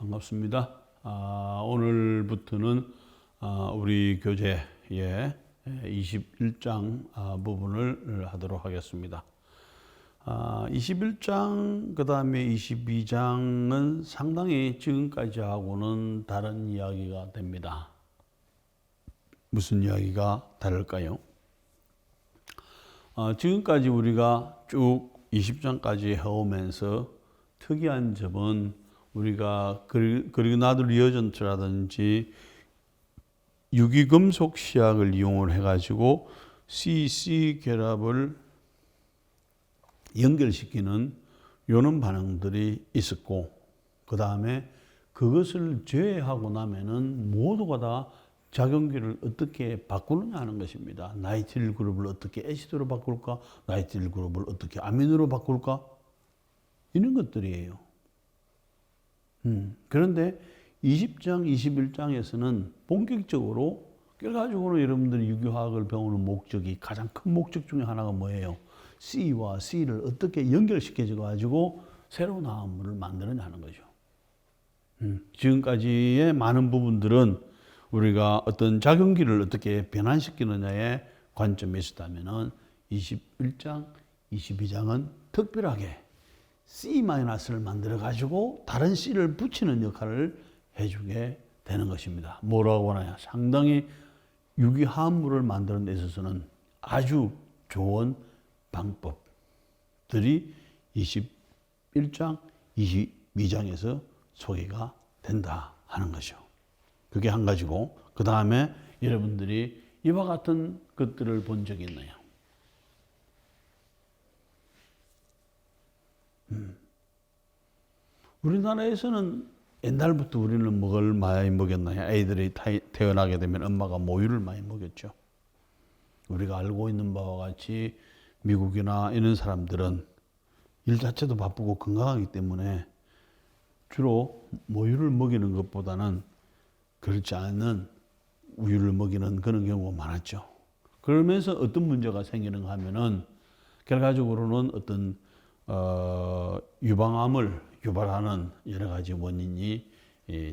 반갑습니다. 오늘부터는 우리 교재의 21장 부분을 하도록 하겠습니다. 21장 그 다음에 22장은 상당히 지금까지하고는 다른 이야기가 됩니다. 무슨 이야기가 다를까요? 지금까지 우리가 쭉 20장까지 해오면서 특이한 점은 우리가 그리나드 리어전트라든지 유기금속 시약을 이용을 해가지고 CC 결합을 연결시키는 이런 반응들이 있었고, 그 다음에 그것을 제외하고 나면은 모두가 다 작용기를 어떻게 바꾸느냐 하는 것입니다. 나이트릴 그룹을 어떻게 애시드로 바꿀까? 나이트릴 그룹을 어떻게 아미노로 바꿀까? 이런 것들이에요. 그런데 20장, 21장에서는 본격적으로 결과적으로 여러분들이 유기화학을 배우는 목적이 가장 큰 목적 중에 하나가 뭐예요? C와 C를 어떻게 연결시켜 가지고 새로운 화합물을 만드느냐 하는 거죠. 지금까지의 많은 부분들은 우리가 어떤 작용기를 어떻게 변환시키느냐에 관점이 있었다면은 21장, 22장은 특별하게 C-를 만들어 가지고 다른 C를 붙이는 역할을 해주게 되는 것입니다. 뭐라고 하나요? 상당히 유기화합물을 만드는 데 있어서는 아주 좋은 방법들이 21장, 22장에서 소개가 된다 하는 것이죠. 그게 한 가지고, 그 다음에 여러분들이 이와 같은 것들을 본 적이 있나요? 우리나라에서는 옛날부터 우리는 뭘 많이 먹였나요? 아이들이 태어나게 되면 엄마가 모유를 많이 먹였죠. 우리가 알고 있는 바와 같이 미국이나 이런 사람들은 일 자체도 바쁘고 건강하기 때문에 주로 모유를 먹이는 것보다는 그렇지 않은 우유를 먹이는 그런 경우가 많았죠. 그러면서 어떤 문제가 생기는가 하면은 결과적으로는 어떤 유방암을 유발하는 여러 가지 원인이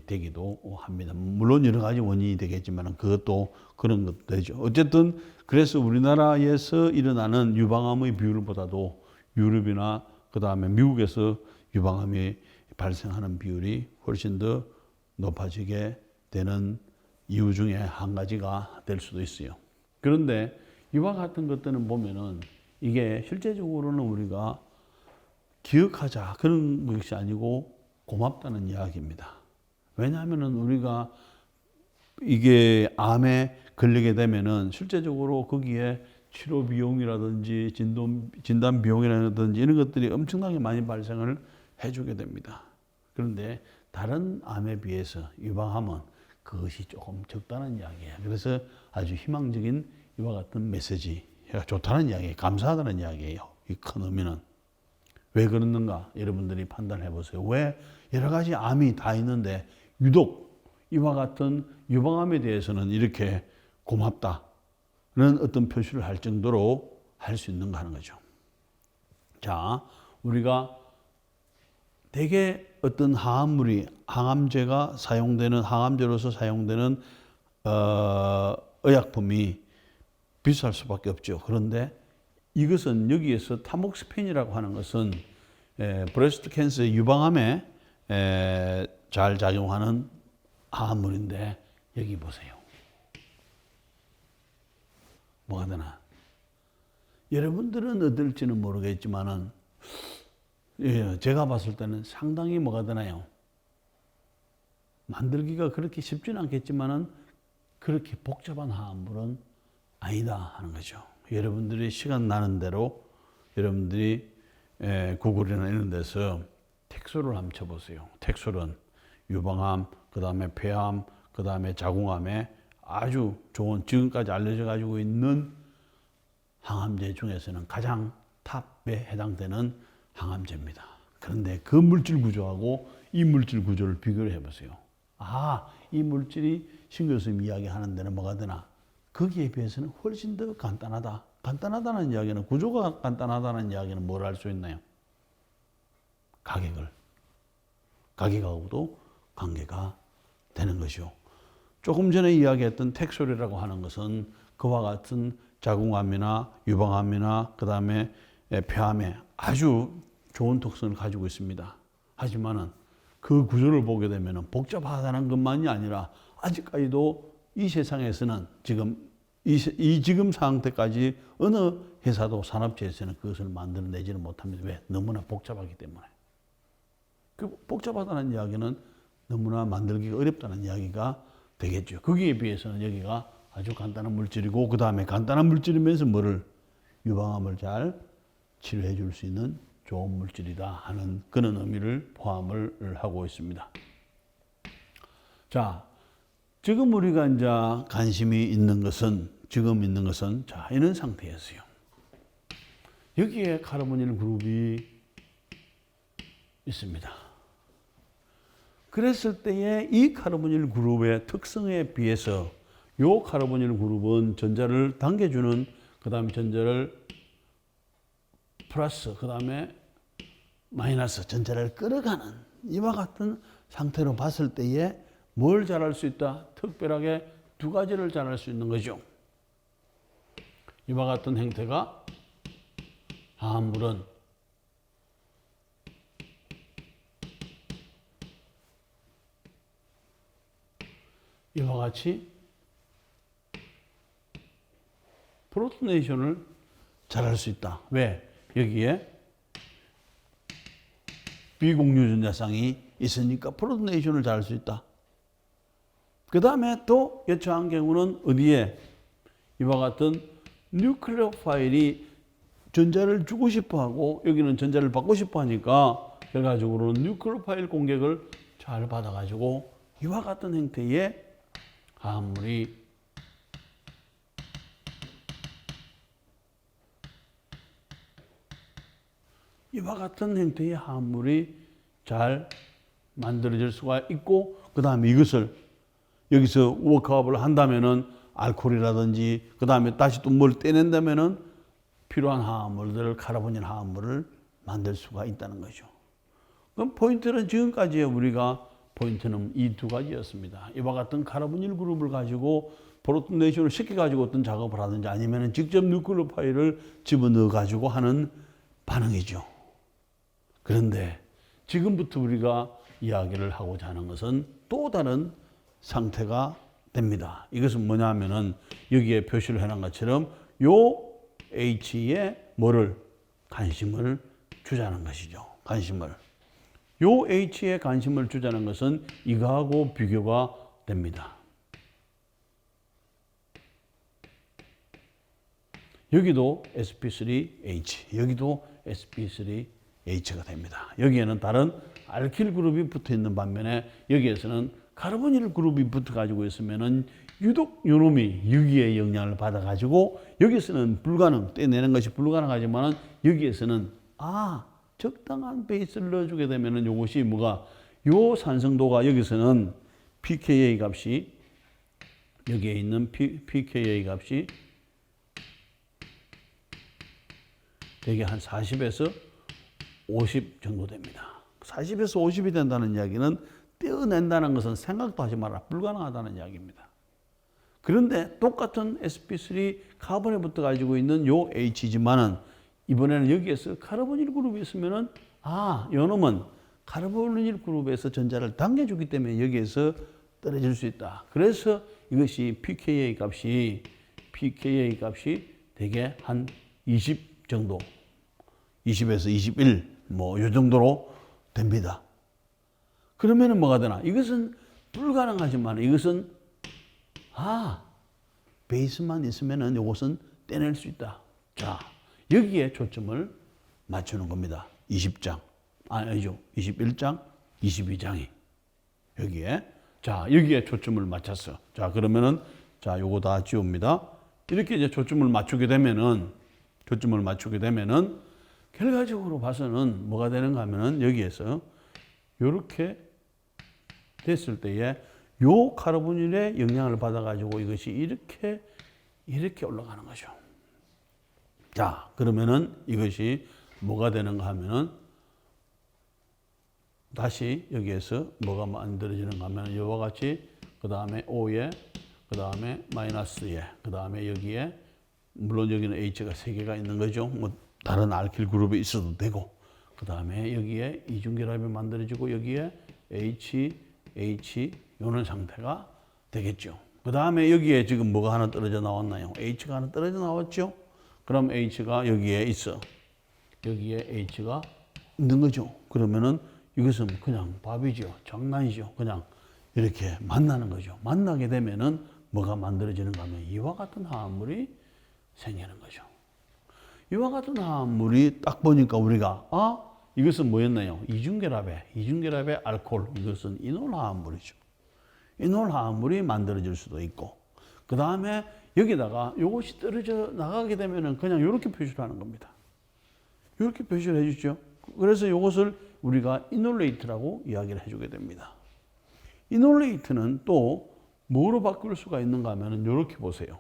되기도 합니다. 물론 여러 가지 원인이 되겠지만 그것도 그런 것도 되죠. 어쨌든 그래서 우리나라에서 일어나는 유방암의 비율보다도 유럽이나 그 다음에 미국에서 유방암이 발생하는 비율이 훨씬 더 높아지게 되는 이유 중에 한 가지가 될 수도 있어요. 그런데 이와 같은 것들은 보면은 이게 실제적으로는 우리가 기억하자 그런 것이 아니고 고맙다는 이야기입니다. 왜냐하면은 우리가 이게 암에 걸리게 되면은 실제적으로 거기에 치료 비용이라든지 진단 비용이라든지 이런 것들이 엄청나게 많이 발생을 해주게 됩니다. 그런데 다른 암에 비해서 유방암은 그것이 조금 적다는 이야기예요. 그래서 아주 희망적인 이와 같은 메시지가 좋다는 이야기예요. 감사하다는 이야기예요. 이 큰 의미는. 왜 그러는가 여러분들이 판단해 보세요. 왜 여러 가지 암이 다 있는데 유독 이와 같은 유방암에 대해서는 이렇게 고맙다는 어떤 표시를 할 정도로 할 수 있는가 하는 거죠. 자, 우리가 대개 어떤 항암제가 사용되는 항암제로서 사용되는 의약품이 비쌀 수밖에 없죠. 그런데 이것은 여기에서 타목스펜이라고 하는 것은 브레스트 캔서 유방암에 잘 작용하는 항암물인데 여기 보세요. 뭐가 되나? 여러분들은 어떨지는 모르겠지만은 제가 봤을 때는 상당히 뭐가 되나요? 만들기가 그렇게 쉽지는 않겠지만은 그렇게 복잡한 항암물은 아니다 하는 거죠. 여러분들이 시간 나는 대로 여러분들이 구글이나 이런 데서 택소를 한번 쳐보세요. 택소는 유방암, 그 다음에 폐암, 그 다음에 자궁암에 아주 좋은 지금까지 알려져 가지고 있는 항암제 중에서는 가장 탑에 해당되는 항암제입니다. 그런데 그 물질 구조하고 이 물질 구조를 비교를 해보세요. 이 물질이 신교수님 이야기하는 데는 뭐가 되나? 거기에 비해서는 훨씬 더 간단하다. 간단하다는 이야기는, 구조가 간단하다는 이야기는 뭘 할 수 있나요? 가격하고도 관계가 되는 것이요. 조금 전에 이야기했던 텍솔이라고 하는 것은 그와 같은 자궁암이나 유방암이나 그 다음에 폐암에 아주 좋은 특성을 가지고 있습니다. 하지만은 그 구조를 보게 되면 복잡하다는 것만이 아니라 아직까지도 이 세상에서는 지금 상태까지 어느 회사도 산업체에서는 그것을 만들어내지는 못합니다. 왜? 너무나 복잡하기 때문에. 그 복잡하다는 이야기는 너무나 만들기가 어렵다는 이야기가 되겠죠. 거기에 비해서는 여기가 아주 간단한 물질이고 그 다음에 간단한 물질이면서 유방암을 잘 치료해 줄 수 있는 좋은 물질이다 하는 그런 의미를 포함을 하고 있습니다. 자, 지금 우리가 이제 관심이 있는 것은 자, 이런 상태였어요. 여기에 카르보닐 그룹이 있습니다. 그랬을 때에 이 카르보닐 그룹의 특성에 비해서 이 카르보닐 그룹은 전자를 당겨주는 그 다음에 전자를 플러스 그 다음에 마이너스 전자를 끌어가는 이와 같은 상태로 봤을 때에 뭘 잘할 수 있다? 특별하게 두 가지를 잘할 수 있는 거죠. 이와 같은 행태가 화합물은 이와 같이 프로토네이션을 잘할 수 있다. 왜? 여기에 비공유 전자쌍이 있으니까 프로토네이션을 잘할 수 있다. 그 다음에 또 여차한 경우는 어디에 이와 같은 뉴클레오 파일이 전자를 주고 싶어 하고 여기는 전자를 받고 싶어 하니까 결과적으로는 뉴클레오 파일 공격을 잘 받아가지고 이와 같은 형태의 화합물이 이와 같은 형태의 화합물이 잘 만들어질 수가 있고 그 다음에 이것을 여기서 워크업을 한다면은 알코올이라든지 그 다음에 다시 또 뭘 떼낸다면은 필요한 화합물들을 카르보닐 화합물을 만들 수가 있다는 거죠. 그럼 포인트는 지금까지의 우리가 포인트는 이 두 가지였습니다. 이와 같은 카르보닐 그룹을 가지고 프로토네이션을 시켜가지고 어떤 작업을 하든지 아니면 직접 뉴클레오 파일을 집어넣어 가지고 하는 반응이죠. 그런데 지금부터 우리가 이야기를 하고자 하는 것은 또 다른 상태가 됩니다. 이것은 뭐냐면은 여기에 표시를 해놓은 것처럼 요 H에 관심을 주자는 것이죠. 요 H에 관심을 주자는 것은 이거하고 비교가 됩니다. 여기도 sp3H, 여기도 sp3H가 됩니다. 여기에는 다른 알킬 그룹이 붙어 있는 반면에 여기에서는 카르보닐 그룹이 붙어 가지고 있으면은 유독 요놈이 유기의 영향을 받아 가지고 여기서는 떼내는 것이 불가능하지만은 여기에서는 적당한 베이스를 넣어주게 되면은 요것이 요 산성도가 여기서는 pKa 값이 여기에 있는 pKa 값이 되게 한 40에서 50 정도 됩니다. 40에서 50이 된다는 이야기는 떼어낸다는 것은 생각도 하지 마라. 불가능하다는 이야기입니다. 그런데 똑같은 sp3 카본에 붙어 가지고 있는 요 H지만은 이번에는 여기에서 카르보닐 그룹이 있으면은 요놈은 카르보닐 그룹에서 전자를 당겨주기 때문에 여기에서 떨어질 수 있다. 그래서 이것이 pKa 값이 되게 한 20 정도, 20에서 21, 요 정도로 됩니다. 그러면은 뭐가 되나? 이것은 불가능하지만 이것은 베이스만 있으면은 이것은 떼낼 수 있다. 자, 여기에 초점을 맞추는 겁니다. 20장. 아니죠. 21장, 22장이. 여기에. 자, 여기에 초점을 맞췄어. 자, 그러면은, 요거 다 지웁니다. 이렇게 이제 초점을 맞추게 되면은, 결과적으로 봐서는 뭐가 되는가 하면은 여기에서 요렇게 됐을 때에 요 카르보닐의 영향을 받아가지고 이것이 이렇게 올라가는 거죠. 자, 그러면은 이것이 뭐가 되는가 하면은 다시 여기에서 뭐가 만들어지는가 하면 이와 같이 그 다음에 O에 그 다음에 마이너스에 그 다음에 여기에 물론 여기는 H가 3개가 있는 거죠. 뭐 다른 알킬 그룹이 있어도 되고 그 다음에 여기에 이중결합이 만들어지고 여기에 H 요런 상태가 되겠죠. 그 다음에 여기에 지금 뭐가 하나 떨어져 나왔나요? H가 하나 떨어져 나왔죠. 그럼 H가 여기에 있어. 여기에 H가 있는 거죠. 그러면은 이것은 그냥 밥이죠. 장난이죠. 그냥 이렇게 만나는 거죠. 만나게 되면은 뭐가 만들어지는가 하면 이와 같은 화합물이 생기는 거죠. 이와 같은 화합물이 딱 보니까 우리가 이것은 뭐였나요? 이중결합의 알코올. 이것은 이놀 화합물이죠. 이놀 화합물이 만들어질 수도 있고 그 다음에 여기다가 이것이 떨어져 나가게 되면은 그냥 이렇게 표시를 하는 겁니다. 이렇게 표시를 해주죠. 그래서 이것을 우리가 이놀레이트라고 이야기를 해주게 됩니다. 이놀레이트는 또 뭐로 바꿀 수가 있는가 하면 이렇게 보세요.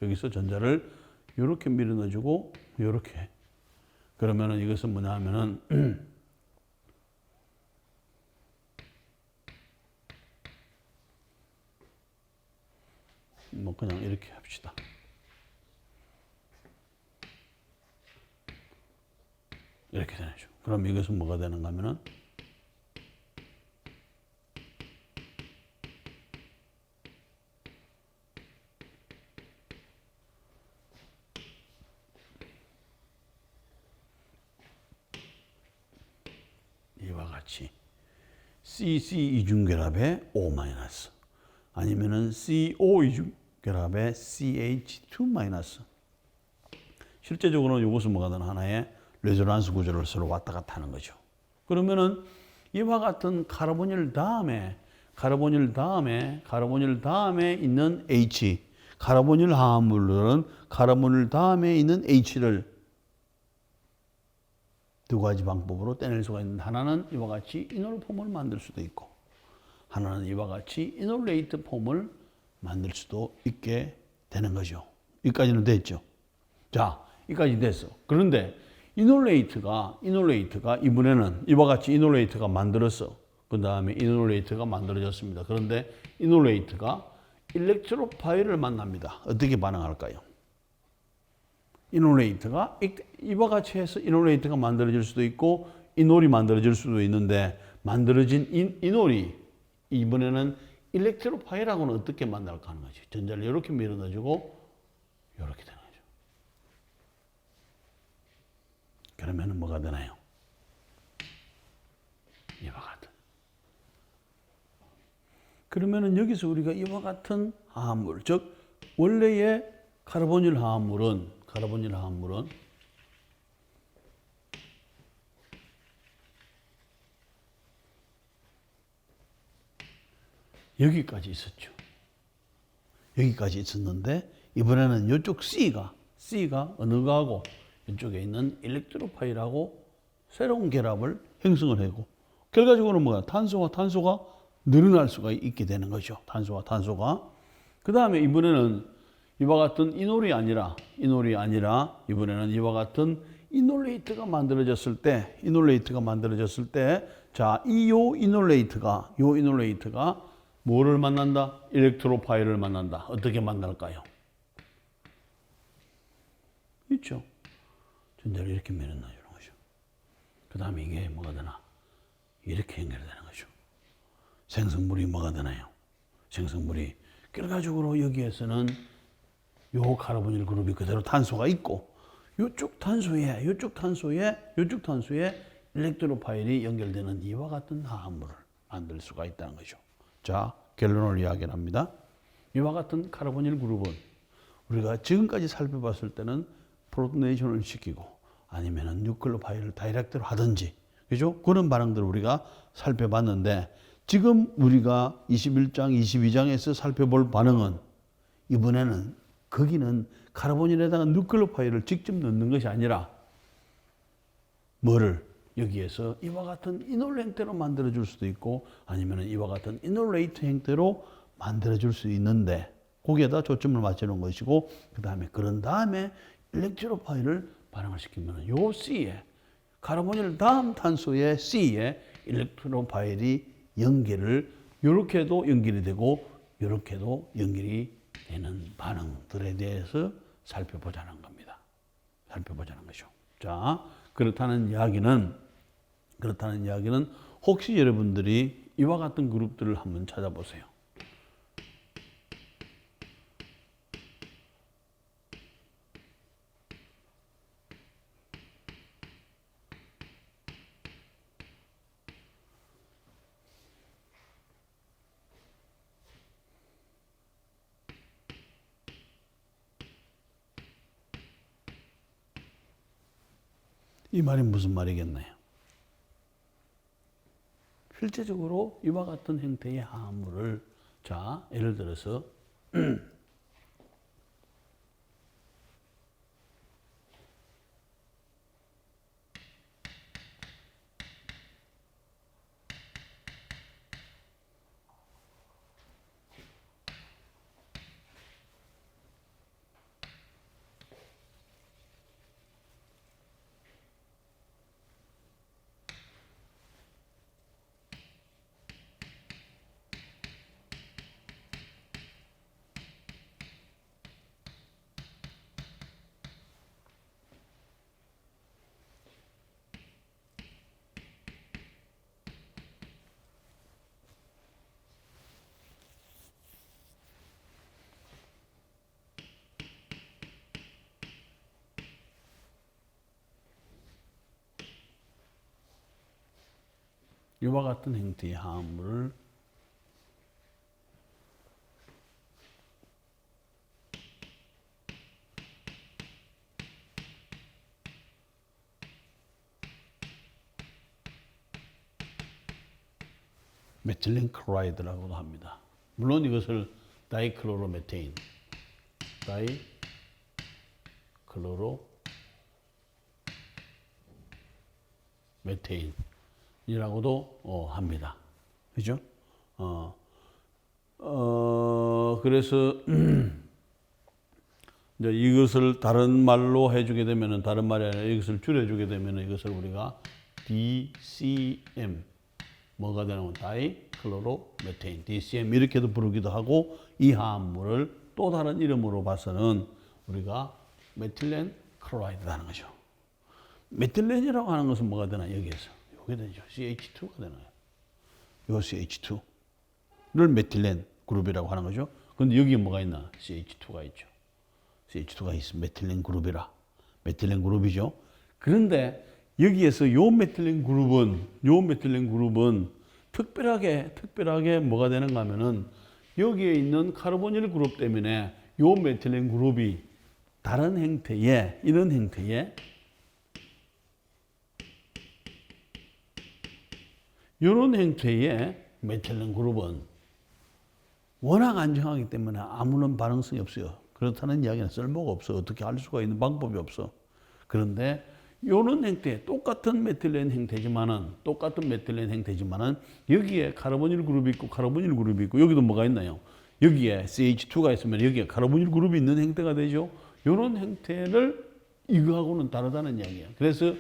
여기서 전자를 이렇게 밀어 넣어주고 이렇게 그러면은 이것은 뭐냐 하면은 뭐 그냥 이렇게 합시다. 이렇게 되죠. 그럼 이것은 뭐가 되는가 하면은 이와 같이 CC 이중결합의 O- 아니면은 CO 이중결합의 CH2-. 실제적으로는 이것은 뭐가 되나 하나의 레조넌스 구조를 서로 왔다 갔다 하는 거죠. 그러면은 이와 같은 카르보닐 다음에 있는 H, 카르보닐 화합물들은 카르보닐 다음에 있는 H를 두 가지 방법으로 떼낼 수가 있는데 하나는 이와 같이 이놀 폼을 만들 수도 있고 하나는 이와 같이 이놀레이트 폼을 만들 수도 있게 되는 거죠. 여기까지는 됐죠. 자, 여기까지 됐어. 그런데 이놀레이트가 이번에는 이와 같이 이놀레이트가 만들었어. 그 다음에 이놀레이트가 만들어졌습니다. 그런데 이놀레이트가 일렉트로파일을 만납니다. 어떻게 반응할까요? 이놀레이트가 이와 같이 해서 이놀레이트가 만들어질 수도 있고 이놀이 만들어질 수도 있는데 만들어진 이놀이 이번에는 일렉트로파일하고는 어떻게 만날까 하는 거지. 전자를 이렇게 밀어 넣어주고 이렇게 되는 거죠. 그러면은 뭐가 되나요? 이와 같은. 그러면은 여기서 우리가 이와 같은 화합물, 즉 원래의 카르보닐 화합물은 여기까지 있었죠. 여기까지 있었는데 이번에는 이쪽 C가 어느 거하고 이쪽에 있는 일렉트로파일하고 새로운 결합을 형성을 하고 결과적으로 뭐야? 탄소와 탄소가 늘어날 수가 있게 되는 거죠. 탄소와 탄소가. 그 다음에 이번에는 이와 같은 이놀이 아니라 이번에는 이와 같은 이놀레이트가 만들어졌을 때 자, 요 이놀레이트가 뭐를 만난다? 일렉트로파일을 만난다. 어떻게 만날까요? 있죠. 전자를 이렇게 밀어넣는 거죠. 그 다음에 이게 뭐가 되나? 이렇게 연결되는 거죠. 생성물이 뭐가 되나요? 생성물이 결과적으로 여기에서는 요 카르보닐 그룹이 그대로 탄소가 있고 요쪽 탄소에 일렉트로파일이 연결되는 이와 같은 화합물을 만들 수가 있다는 거죠. 자, 결론을 이야기합니다. 이와 같은 카르보닐 그룹은 우리가 지금까지 살펴봤을 때는 프로토네이션을 시키고 아니면은 뉴클로파일을 다이렉트로 하든지 그죠? 그런 반응들을 우리가 살펴봤는데 지금 우리가 21장, 22장에서 살펴볼 반응은 이번에는 거기는 카르보닐에다가 뉴클로파일을 직접 넣는 것이 아니라 뭐를 여기에서 이와 같은 이놀 형태로 만들어줄 수도 있고 아니면 이와 같은 이놀레이트 형태로 만들어줄 수 있는데 거기에다 초점을 맞추는 것이고 그런 다음에 일렉트로파일을 반응을 시키면 요 C에 카르보닐 다음 탄소의 C에 일렉트론 파일이 연결을 이렇게도 연결이 되고 이렇게도 연결이 되는 반응들에 대해서 살펴보자는 겁니다. 살펴보자는 거죠. 자, 그렇다는 이야기는 혹시 여러분들이 이와 같은 그룹들을 한번 찾아보세요. 이 말이 무슨 말이겠나요? 실제적으로 이와 같은 형태의 화합물을 자, 예를 들어서 이와 같은 형태의 화합물을 메틸렌 클로라이드라고도 합니다. 물론 이것을 다이클로로메테인, 다이클로로메테인이라고도 합니다. 그죠? 그래서 이제 이것을 다른 말로 해주게 되면은 다른 말이 아니라 이것을 줄여주게 되면은 이것을 우리가 DCM 뭐가 되냐면 다이클로로메테인, DCM 이렇게도 부르기도 하고 이 화합물을 또 다른 이름으로 봐서는 우리가 메틸렌 클로라이드라는 거죠. 메틸렌이라고 하는 것은 뭐가 되나 여기에서 이게 되죠. CH2가 되나요? 요 CH2를 메틸렌 그룹이라고 하는 거죠. 그런데 여기에 뭐가 있나? CH2가 있죠. CH2가 있으면 메틸렌 그룹이라. 메틸렌 그룹이죠. 그런데 여기에서 요 메틸렌 그룹은 특별하게 뭐가 되는가 하면은 여기에 있는 카르보닐 그룹 때문에 요 메틸렌 그룹이 다른 형태의 이런 형태의 이런 형태의 메틸렌 그룹은 워낙 안정하기 때문에 아무런 반응성이 없어요. 그렇다는 이야기는 쓸모가 없어. 어떻게 할 수가 있는 방법이 없어. 그런데 이런 형태, 똑같은 메틸렌 형태지만은 여기에 카르보닐 그룹이 있고 여기도 뭐가 있나요? 여기에 CH2가 있으면 여기에 카르보닐 그룹이 있는 형태가 되죠. 이런 형태를 이거하고는 다르다는 이야기예요. 그래서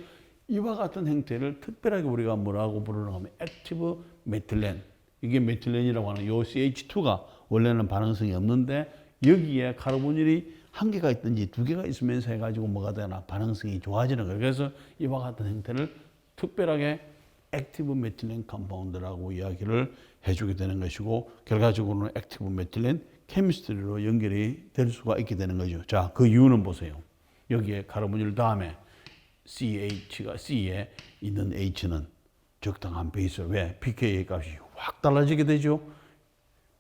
이와 같은 형태를 특별하게 우리가 뭐라고 부르는가 하면 액티브 메틸렌. 이게 메틸렌이라고 하는 요 CH2가 원래는 반응성이 없는데 여기에 카르보닐이 한 개가 있든지 두 개가 있으면서 해가지고 뭐가 되나 반응성이 좋아지는 거예요. 그래서 이와 같은 형태를 특별하게 액티브 메틸렌 컴파운드라고 이야기를 해주게 되는 것이고 결과적으로는 액티브 메틸렌 케미스트리로 연결이 될 수가 있게 되는 거죠. 자, 그 이유는 보세요. 여기에 카르보닐 다음에 CH가 C에 있는 H는 적당한 베이스. 왜? pKa 값이 확 달라지게 되죠.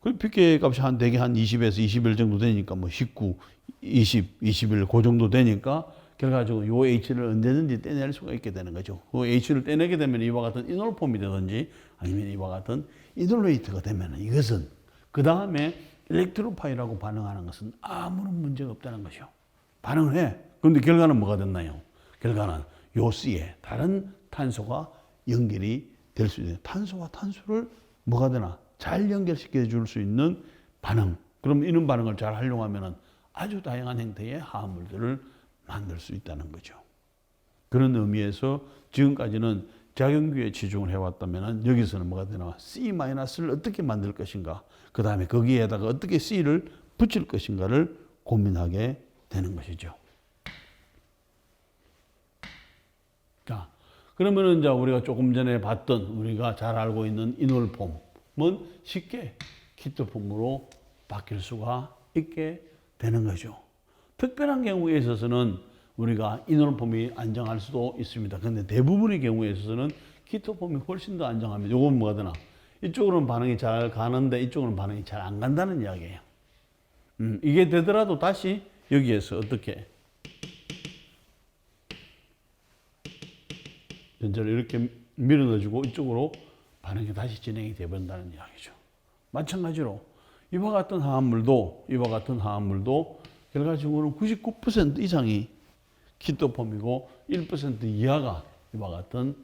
그 pKa 값이 대개 한 20에서 21 정도 되니까 뭐 19, 20, 21 그 정도 되니까 결과적으로 요 H를 언제든지 떼낼 수가 있게 되는 거죠. 그 H를 떼내게 되면 이와 같은 이놀폼이 되든지 아니면 이와 같은 이놀레이트가 되면 이것은 그 다음에 일렉트로파일하고 반응하는 것은 아무런 문제가 없다는 것이요. 반응을 해. 그런데 결과는 뭐가 됐나요? 결과는 요 C에 다른 탄소가 연결이 될 수 있는 탄소와 탄소를 뭐가 되나 잘 연결시켜 줄 수 있는 반응. 그럼 이런 반응을 잘 활용하면 아주 다양한 형태의 화합물들을 만들 수 있다는 거죠. 그런 의미에서 지금까지는 작용기에 치중을 해왔다면 여기서는 뭐가 되나? C-를 어떻게 만들 것인가? 그 다음에 거기에다가 어떻게 C를 붙일 것인가를 고민하게 되는 것이죠. 자, 그러면은 이제 우리가 조금 전에 봤던 우리가 잘 알고 있는 이놀폼은 쉽게 키토폼으로 바뀔 수가 있게 되는 거죠. 특별한 경우에 있어서는 우리가 이놀폼이 안정할 수도 있습니다. 그런데 대부분의 경우에 있어서는 키토폼이 훨씬 더 안정합니다. 요건 뭐가 되나? 이쪽으로는 반응이 잘 가는데 이쪽으로는 반응이 잘 안 간다는 이야기예요. 이게 되더라도 다시 여기에서 어떻게 전자를 이렇게 밀어넣어주고 이쪽으로 반응이 다시 진행이 되어본다는 이야기죠. 마찬가지로 이와 같은 화합물도 결과적으로는 99% 이상이 키토폼이고 1% 이하가 이와 같은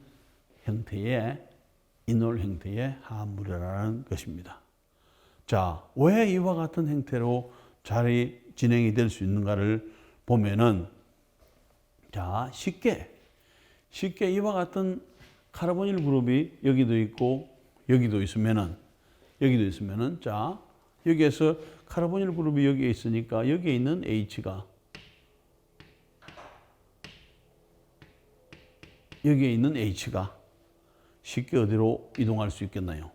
형태의 이놀 형태의 화합물이라는 것입니다. 자, 왜 이와 같은 형태로 잘 진행이 될 수 있는가를 보면은, 자, 쉽게 이와 같은 카르보닐 그룹이 여기도 있고 여기도 있으면은 자, 여기에서 카르보닐 그룹이 여기에 있으니까 여기에 있는 H가 쉽게 어디로 이동할 수 있겠나요?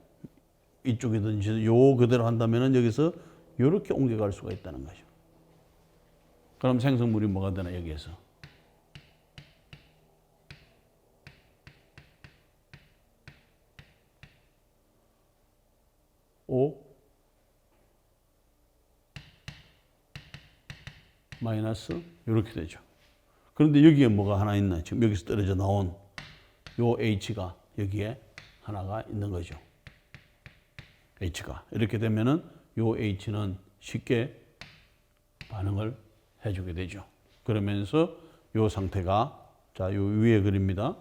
이쪽이든지 요 그대로 한다면은 여기서 이렇게 옮겨갈 수가 있다는 거죠. 그럼 생성물이 뭐가 되나 여기에서? O 마이너스 이렇게 되죠. 그런데 여기에 뭐가 하나 있나? 지금 여기서 떨어져 나온 요 H가 여기에 하나가 있는 거죠. H가 이렇게 되면은 요 H는 쉽게 반응을 해주게 되죠. 그러면서 요 상태가 자, 요 위에 그립니다.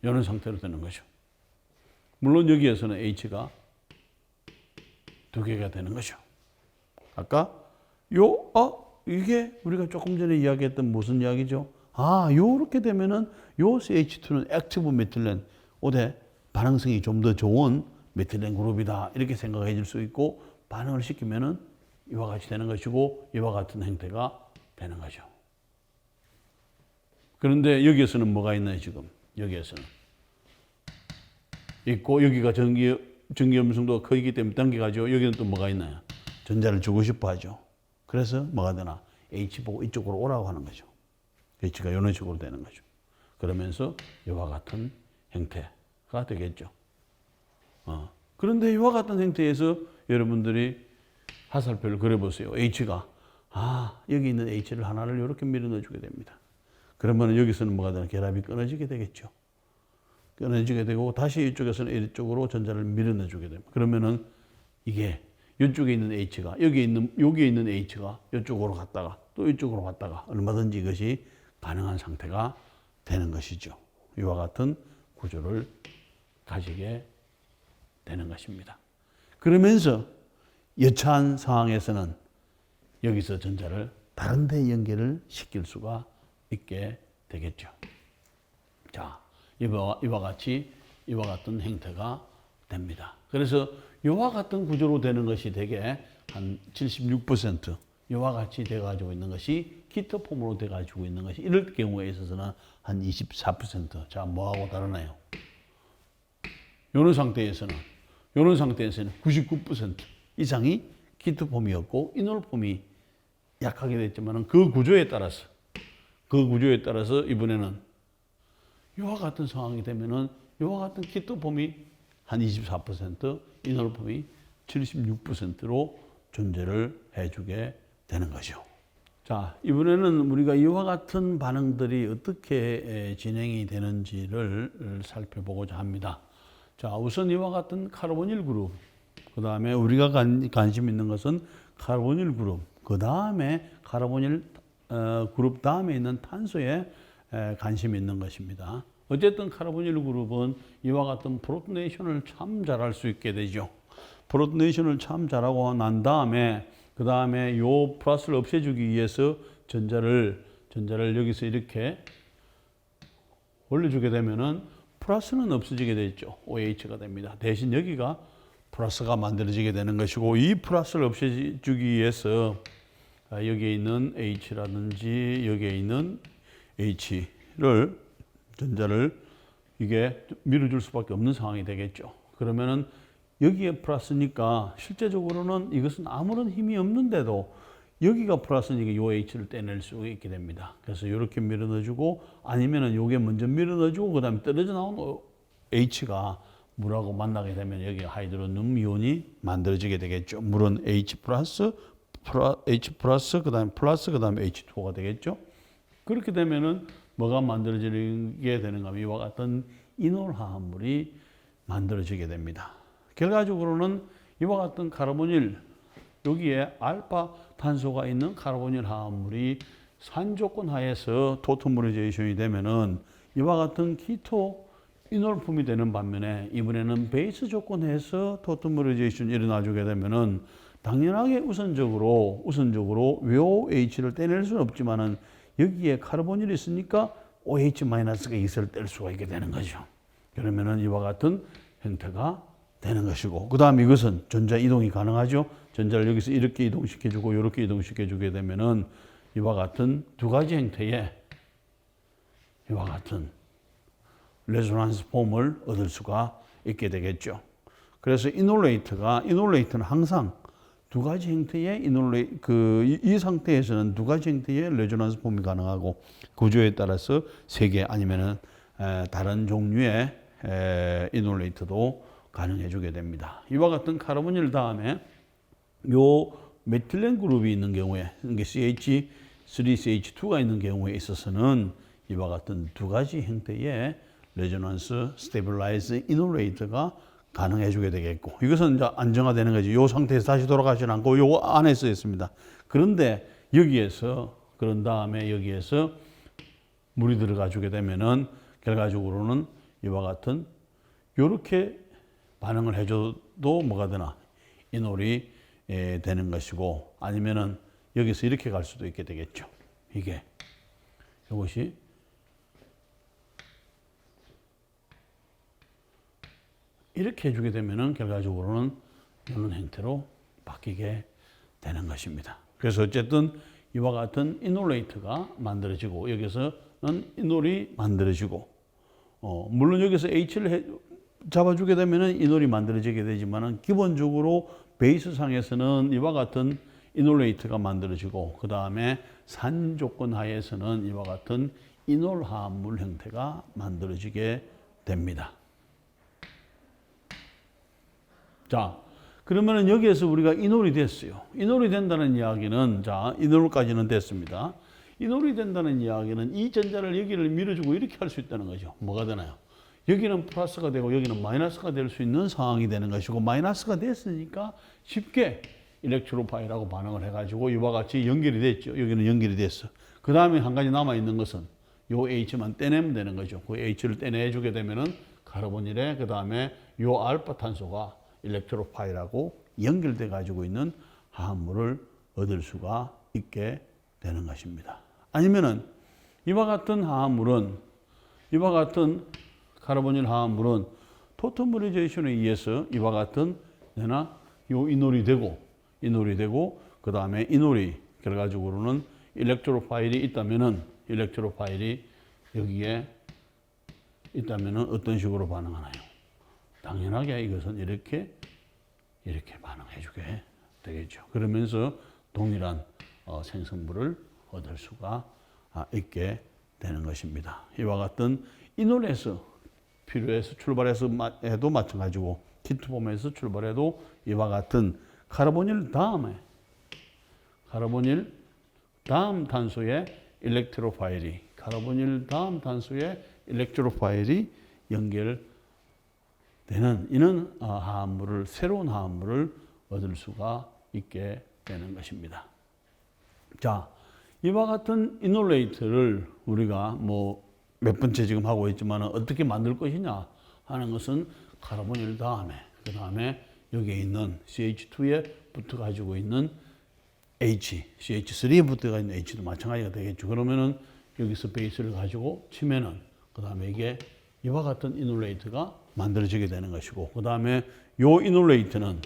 이런 상태로 되는 거죠. 물론 여기에서는 H가 두 개가 되는 거죠. 아까 이게 우리가 조금 전에 이야기했던 무슨 이야기죠? 요렇게 되면은 요 CH2는 액티브 메틸렌, 오대 반응성이 좀 더 좋은 메틸렌 그룹이다. 이렇게 생각해 줄 수 있고 반응을 시키면은 이와 같이 되는 것이고 이와 같은 형태가 되는 거죠. 그런데 여기에서는 뭐가 있나요, 지금? 여기에서는 있고 여기가 전기 염성도가 커지기 때문에 당겨가지고 여기는 또 뭐가 있나요? 전자를 주고 싶어 하죠. 그래서 뭐가 되나? H 보고 이쪽으로 오라고 하는 거죠. H가 이런 식으로 되는 거죠. 그러면서 이와 같은 형태가 되겠죠. 그런데 이와 같은 형태에서 여러분들이 화살표를 그려보세요. H가 여기 있는 H를 하나를 이렇게 밀어넣어 주게 됩니다. 그러면 여기서는 뭐가 되나? 결합이 끊어지게 되겠죠. 끊어지게 되고 다시 이쪽에서는 이쪽으로 전자를 밀어넣어 주게 됩니다. 그러면은 이게 이쪽에 있는 H가 여기에 있는 H가 이쪽으로 갔다가 또 이쪽으로 갔다가 얼마든지 이것이 가능한 상태가 되는 것이죠. 이와 같은 구조를 가지게 되는 것입니다. 그러면서 여차한 상황에서는 여기서 전자를 다른 데 연결을 시킬 수가 있게 되겠죠. 자, 이와 같은 형태가 됩니다. 그래서 이와 같은 구조로 되는 것이 대개 한 76% 이와 같이 돼가지고 있는 것이 키토폼으로 돼가지고 있는 것이 이럴 경우에 있어서는 한 24%. 자, 뭐하고 다르나요? 이런 상태에서는 99% 이상이 키토폼이었고 이놀폼이 약하게 됐지만 그 구조에 따라서 이번에는 이와 같은 상황이 되면은 이와 같은 키토폼이 한 24%, 이놀폼이 76%로 존재를 해주게 되는 거죠. 자, 이번에는 우리가 이와 같은 반응들이 어떻게 진행이 되는지를 살펴보고자 합니다. 자, 우선 이와 같은 카르보닐 그룹, 그 다음에 우리가 관심 있는 것은 카르보닐 그룹, 그 다음에 카르보닐 그룹 다음에 있는 탄소에 관심이 있는 것입니다. 어쨌든 카르보닐 그룹은 이와 같은 프로토네이션을 참 잘할 수 있게 되죠. 프로토네이션을 참 잘하고 난 다음에 그 다음에 요 플러스를 없애주기 위해서 전자를 여기서 이렇게 올려주게 되면은 플러스는 없어지게 되죠. OH가 됩니다. 대신 여기가 플러스가 만들어지게 되는 것이고, 이 플러스를 없애주기 위해서 여기에 있는 H라든지 여기에 있는 H를 전자를 이게 밀어줄 수밖에 없는 상황이 되겠죠. 그러면은 여기에 플러스니까 실제적으로는 이것은 아무런 힘이 없는데도 여기가 플러스니까 요 H를 떼낼 수 있게 됩니다. 그래서 이렇게 밀어 넣어주고, 아니면은 요게 먼저 밀어 넣어주고 그 다음에 떨어져 나온 H가 물하고 만나게 되면 여기 하이드로늄 이온이 만들어지게 되겠죠. 물은 H 플러스 그 다음에 플러스 그 다음에 H2O가 되겠죠. 그렇게 되면은 뭐가 만들어지게 되는가 하면 이와 같은 이놀 화합물이 만들어지게 됩니다. 결과적으로는 이와 같은 카르보닐, 여기에 알파 탄소가 있는 카르보닐 화합물이 산 조건 하에서 토트모리제이션이 되면은 이와 같은 키토 이놀품이 되는 반면에, 이번에는 베이스 조건 하에서 토트모리제이션이 일어나주게 되면은 당연하게 우선적으로 요 H를 떼낼 수는 없지만은 여기에 카르보닐이 있으니까 OH-가 있을 뗄 수가 있게 되는 거죠. 그러면은 이와 같은 형태가 되는 것이고, 그 다음 이것은 전자 이동이 가능하죠. 전자를 여기서 이렇게 이동시켜주고 이렇게 이동시켜주게 되면은 이와 같은 두 가지 형태의 이와 같은 레조넌스 폼을 얻을 수가 있게 되겠죠. 그래서 이놀레이트는 항상 두 가지 형태의 이 상태에서는 두 가지 형태의 레조넌스 폼이 가능하고, 구조에 따라서 세 개 아니면은 다른 종류의 이놀레이트도 가능해 주게 됩니다. 이와 같은 카르보닐 다음에 요 메틸렌 그룹이 있는 경우에, 이게 CH3CH2가 있는 경우에 있어서는 이와 같은 두 가지 형태의 레조넌스 스테빌라이즈 이놀레이트가 가능해 주게 되겠고, 이것은 이제 안정화되는 거지. 이 상태에서 다시 돌아가지 않고 요 안에 써 있습니다. 그런데 그런 다음에 여기에서 물이 들어가 주게 되면은 결과적으로는 이와 같은 요렇게 반응을 해줘도 뭐가 되나, 이놀이 되는 것이고, 아니면은 여기서 이렇게 갈 수도 있게 되겠죠. 이것이 이렇게 해주게 되면은 결과적으로는 이런 형태로 바뀌게 되는 것입니다. 그래서 어쨌든 이와 같은 이놀레이트가 만들어지고, 여기서는 이놀이 만들어지고, 물론 여기서 H를 잡아주게 되면은 이놀이 만들어지게 되지만은 기본적으로 베이스상에서는 이와 같은 이놀레이트가 만들어지고, 그 다음에 산 조건 하에서는 이와 같은 이놀 화합물 형태가 만들어지게 됩니다. 자, 그러면은 여기에서 우리가 이놀이 됐어요. 이놀이 된다는 이야기는, 자, 이놀까지는 됐습니다. 이놀이 된다는 이야기는 이 전자를 여기를 밀어주고 이렇게 할 수 있다는 거죠. 뭐가 되나요? 여기는 플러스가 되고 여기는 마이너스가 될 수 있는 상황이 되는 것이고, 마이너스가 됐으니까 쉽게 일렉트로파일하고 반응을 해가지고 이와 같이 연결이 됐죠. 여기는 연결이 됐어. 그 다음에 한 가지 남아있는 것은 요 H만 떼내면 되는 거죠. 그 H를 떼내주게 되면은 카르보닐에 그 다음에 요 알파 탄소가 일렉트로파일하고 연결돼 가지고 있는 화합물을 얻을 수가 있게 되는 것입니다. 아니면은 이와 같은 화합물은, 이와 같은 카르보닐 화합물은 토트모리제이션에 의해서 이와 같은 요 이놀이 되고 그 다음에 이놀이 결과적으로는 일렉트로파일이 있다면은, 일렉트로파일이 여기에 있다면은 어떤 식으로 반응하나요? 당연하게 이것은 이렇게 반응해 주게 되겠죠. 그러면서 동일한 생성물을 얻을 수가 있게 되는 것입니다. 이와 같은 이놀에서 필요해서 출발해서 해도 마찬가지고, 키트폼에서 출발해도 이와 같은 카르보닐 다음 탄소의 일렉트로파일이 연결되는 이는 새로운 화합물을 얻을 수가 있게 되는 것입니다. 자, 이와 같은 이놀레이트를 우리가 몇 번째 지금 하고 있지만 어떻게 만들 것이냐 하는 것은 카르보닐 다음에 그 다음에 여기에 있는 CH2에 붙어 가지고 있는 H, CH3에 붙어 있는 H도 마찬가지가 되겠죠. 그러면은 여기서 베이스를 가지고 치면은 그 다음에 이게 이와 같은 이놀레이트가 만들어지게 되는 것이고 그 다음에 요 이놀레이트는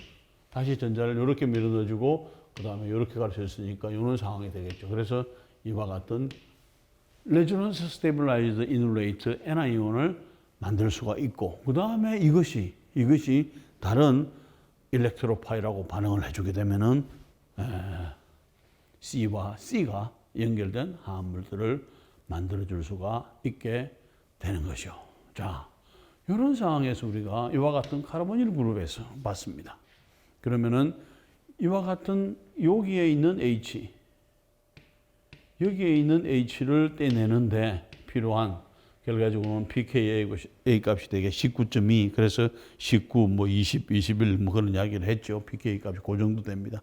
다시 전자를 이렇게 밀어넣어주고 그 다음에 이렇게 가르쳤으니까 이런 상황이 되겠죠. 그래서 이와 같은 레조넌스 스테빌라이즈드 이놀레이트 NI온을 만들 수가 있고 그 다음에 이것이 다른 일렉트로파일하고 반응을 해주게 되면은 C와 C가 연결된 화합물들을 만들어줄 수가 있게 되는 것이죠. 자, 이런 상황에서 우리가 이와 같은 카르보닐 그룹에서 봤습니다. 그러면은 이와 같은 여기에 있는 H, 여기에 있는 H를 떼내는데 필요한 결과적으로는 pKa 값이 되게 19.2, 그래서 19, 뭐 20, 21 뭐 그런 이야기를 했죠. pKa 값이 그 정도 됩니다.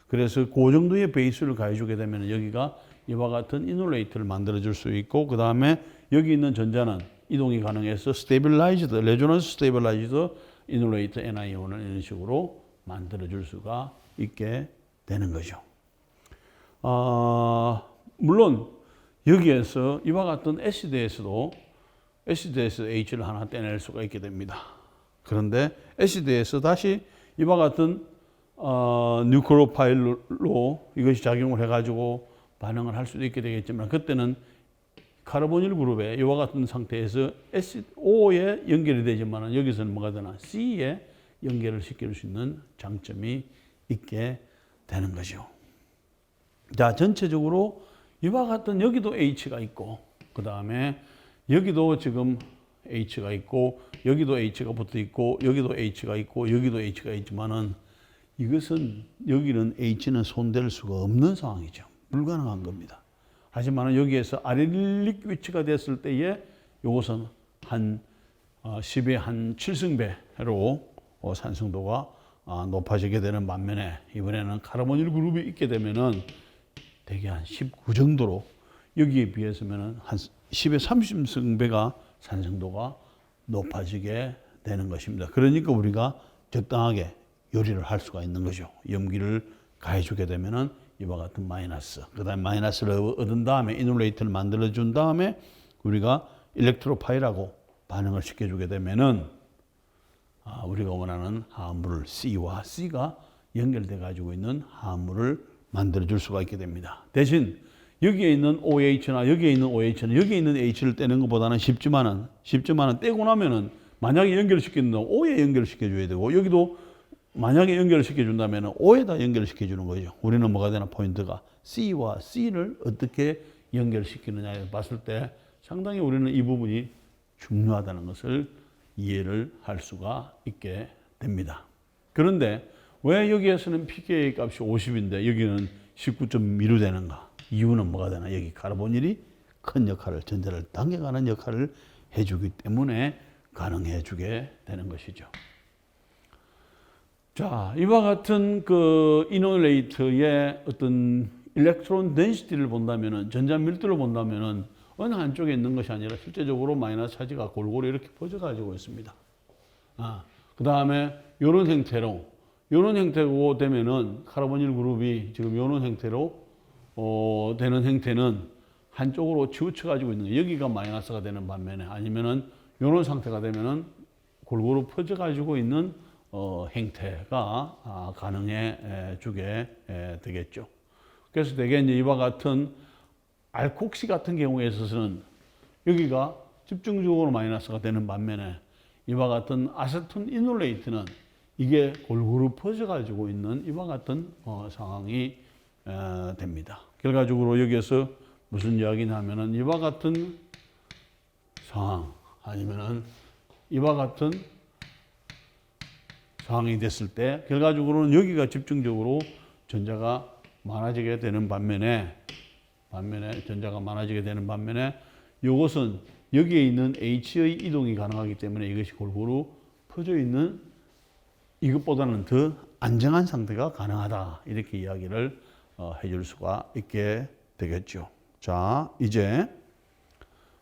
그래서 그 정도의 베이스를 가해주게 되면 여기가 이와 같은 이놀레이트를 만들어줄 수 있고 그 다음에 여기 있는 전자는 이동이 가능해서 스테빌라이즈드, 레조넌스 스테빌라이즈드 이놀레이트 NI온을 이런 식으로 만들어줄 수가 있게 되는 거죠. 물론 여기에서 이와 같은 애시드에서도 H를 하나 떼낼 수가 있게 됩니다. 그런데 애시드에서 다시 이와 같은 뉴크로파일로 이것이 작용을 해가지고 반응을 할 수도 있게 되겠지만 그때는 카르보닐 그룹에 이와 같은 상태에서 O에 연결이 되지만 여기서는 뭐가 되나 C에 연결을 시킬 수 있는 장점이 있게 되는 거죠. 자, 전체적으로 이와 같은 여기도 H가 있고 그 다음에 여기도 지금 H가 있고 여기도 H가 붙어 있고 여기도 H가 있고 여기도 H가 있지만은 이것은 여기는 H는 손댈 수가 없는 상황이죠. 불가능한 겁니다. 하지만 여기에서 아렐릭 위치가 됐을 때에 이것은 한 10의 한 7승배로 산성도가 높아지게 되는 반면에 이번에는 카르보닐 그룹이 있게 되면은 대개 한 19 정도로 여기에 비해서는 한 10의 30승배가 산성도가 높아지게 되는 것입니다. 그러니까 우리가 적당하게 요리를 할 수가 있는 거죠. 염기를 가해주게 되면은 이와 같은 마이너스, 그 다음에 마이너스를 얻은 다음에 이놀레이트를 만들어준 다음에 우리가 일렉트로파일하고 반응을 시켜주게 되면은 우리가 원하는 화합물을 C와 C가 연결돼 가지고 있는 화합물을 만들어줄 수가 있게 됩니다. 대신 여기에 있는 OH나 여기에 있는 OH는 여기에 있는 H를 떼는 것보다는 쉽지만은 떼고 나면은 만약에 연결시키는 O에 연결시켜줘야 되고 여기도 만약에 연결을 시켜준다면 O에다 연결을 시켜주는 거죠. 우리는 뭐가 되나 포인트가 C와 C를 어떻게 연결시키느냐에 봤을 때 상당히 우리는 이 부분이 중요하다는 것을 이해를 할 수가 있게 됩니다. 그런데 왜 여기에서는 pKa 값이 50인데 여기는 19.2로 되는가? 이유는 뭐가 되나? 여기 카르보닐이 큰 역할을, 전자를 당겨가는 역할을 해주기 때문에 가능해 주게 되는 것이죠. 자, 이와 같은 그 이놀레이트의 어떤 일렉트론 덴시티를 본다면은, 전자 밀도를 본다면은 어느 한쪽에 있는 것이 아니라 실제적으로 마이너스 차지가 골고루 이렇게 퍼져가지고 있습니다. 그 다음에 이런 형태로 되면은 카르보닐 그룹이 지금 이런 형태로 되는 형태는 한쪽으로 치우쳐가지고 있는 거예요. 여기가 마이너스가 되는 반면에 아니면은 이런 상태가 되면은 골고루 퍼져가지고 있는 형태가 가능해 주게 되겠죠. 그래서 대개 이제 이와 같은 알콕시 같은 경우에 있어서는 여기가 집중적으로 마이너스가 되는 반면에 이와 같은 아세톤 이놀레이트는 이게 골고루 퍼져가지고 있는 이와 같은 상황이 됩니다. 결과적으로 여기에서 무슨 이야기냐면은 이와 같은 상황 아니면은 이와 같은 상황이 됐을 때 결과적으로는 여기가 집중적으로 전자가 많아지게 되는 반면에 이것은 여기에 있는 H의 이동이 가능하기 때문에 이것이 골고루 퍼져 있는 이것보다는 더 안정한 상태가 가능하다. 이렇게 이야기를 해줄 수가 있게 되겠죠. 자, 이제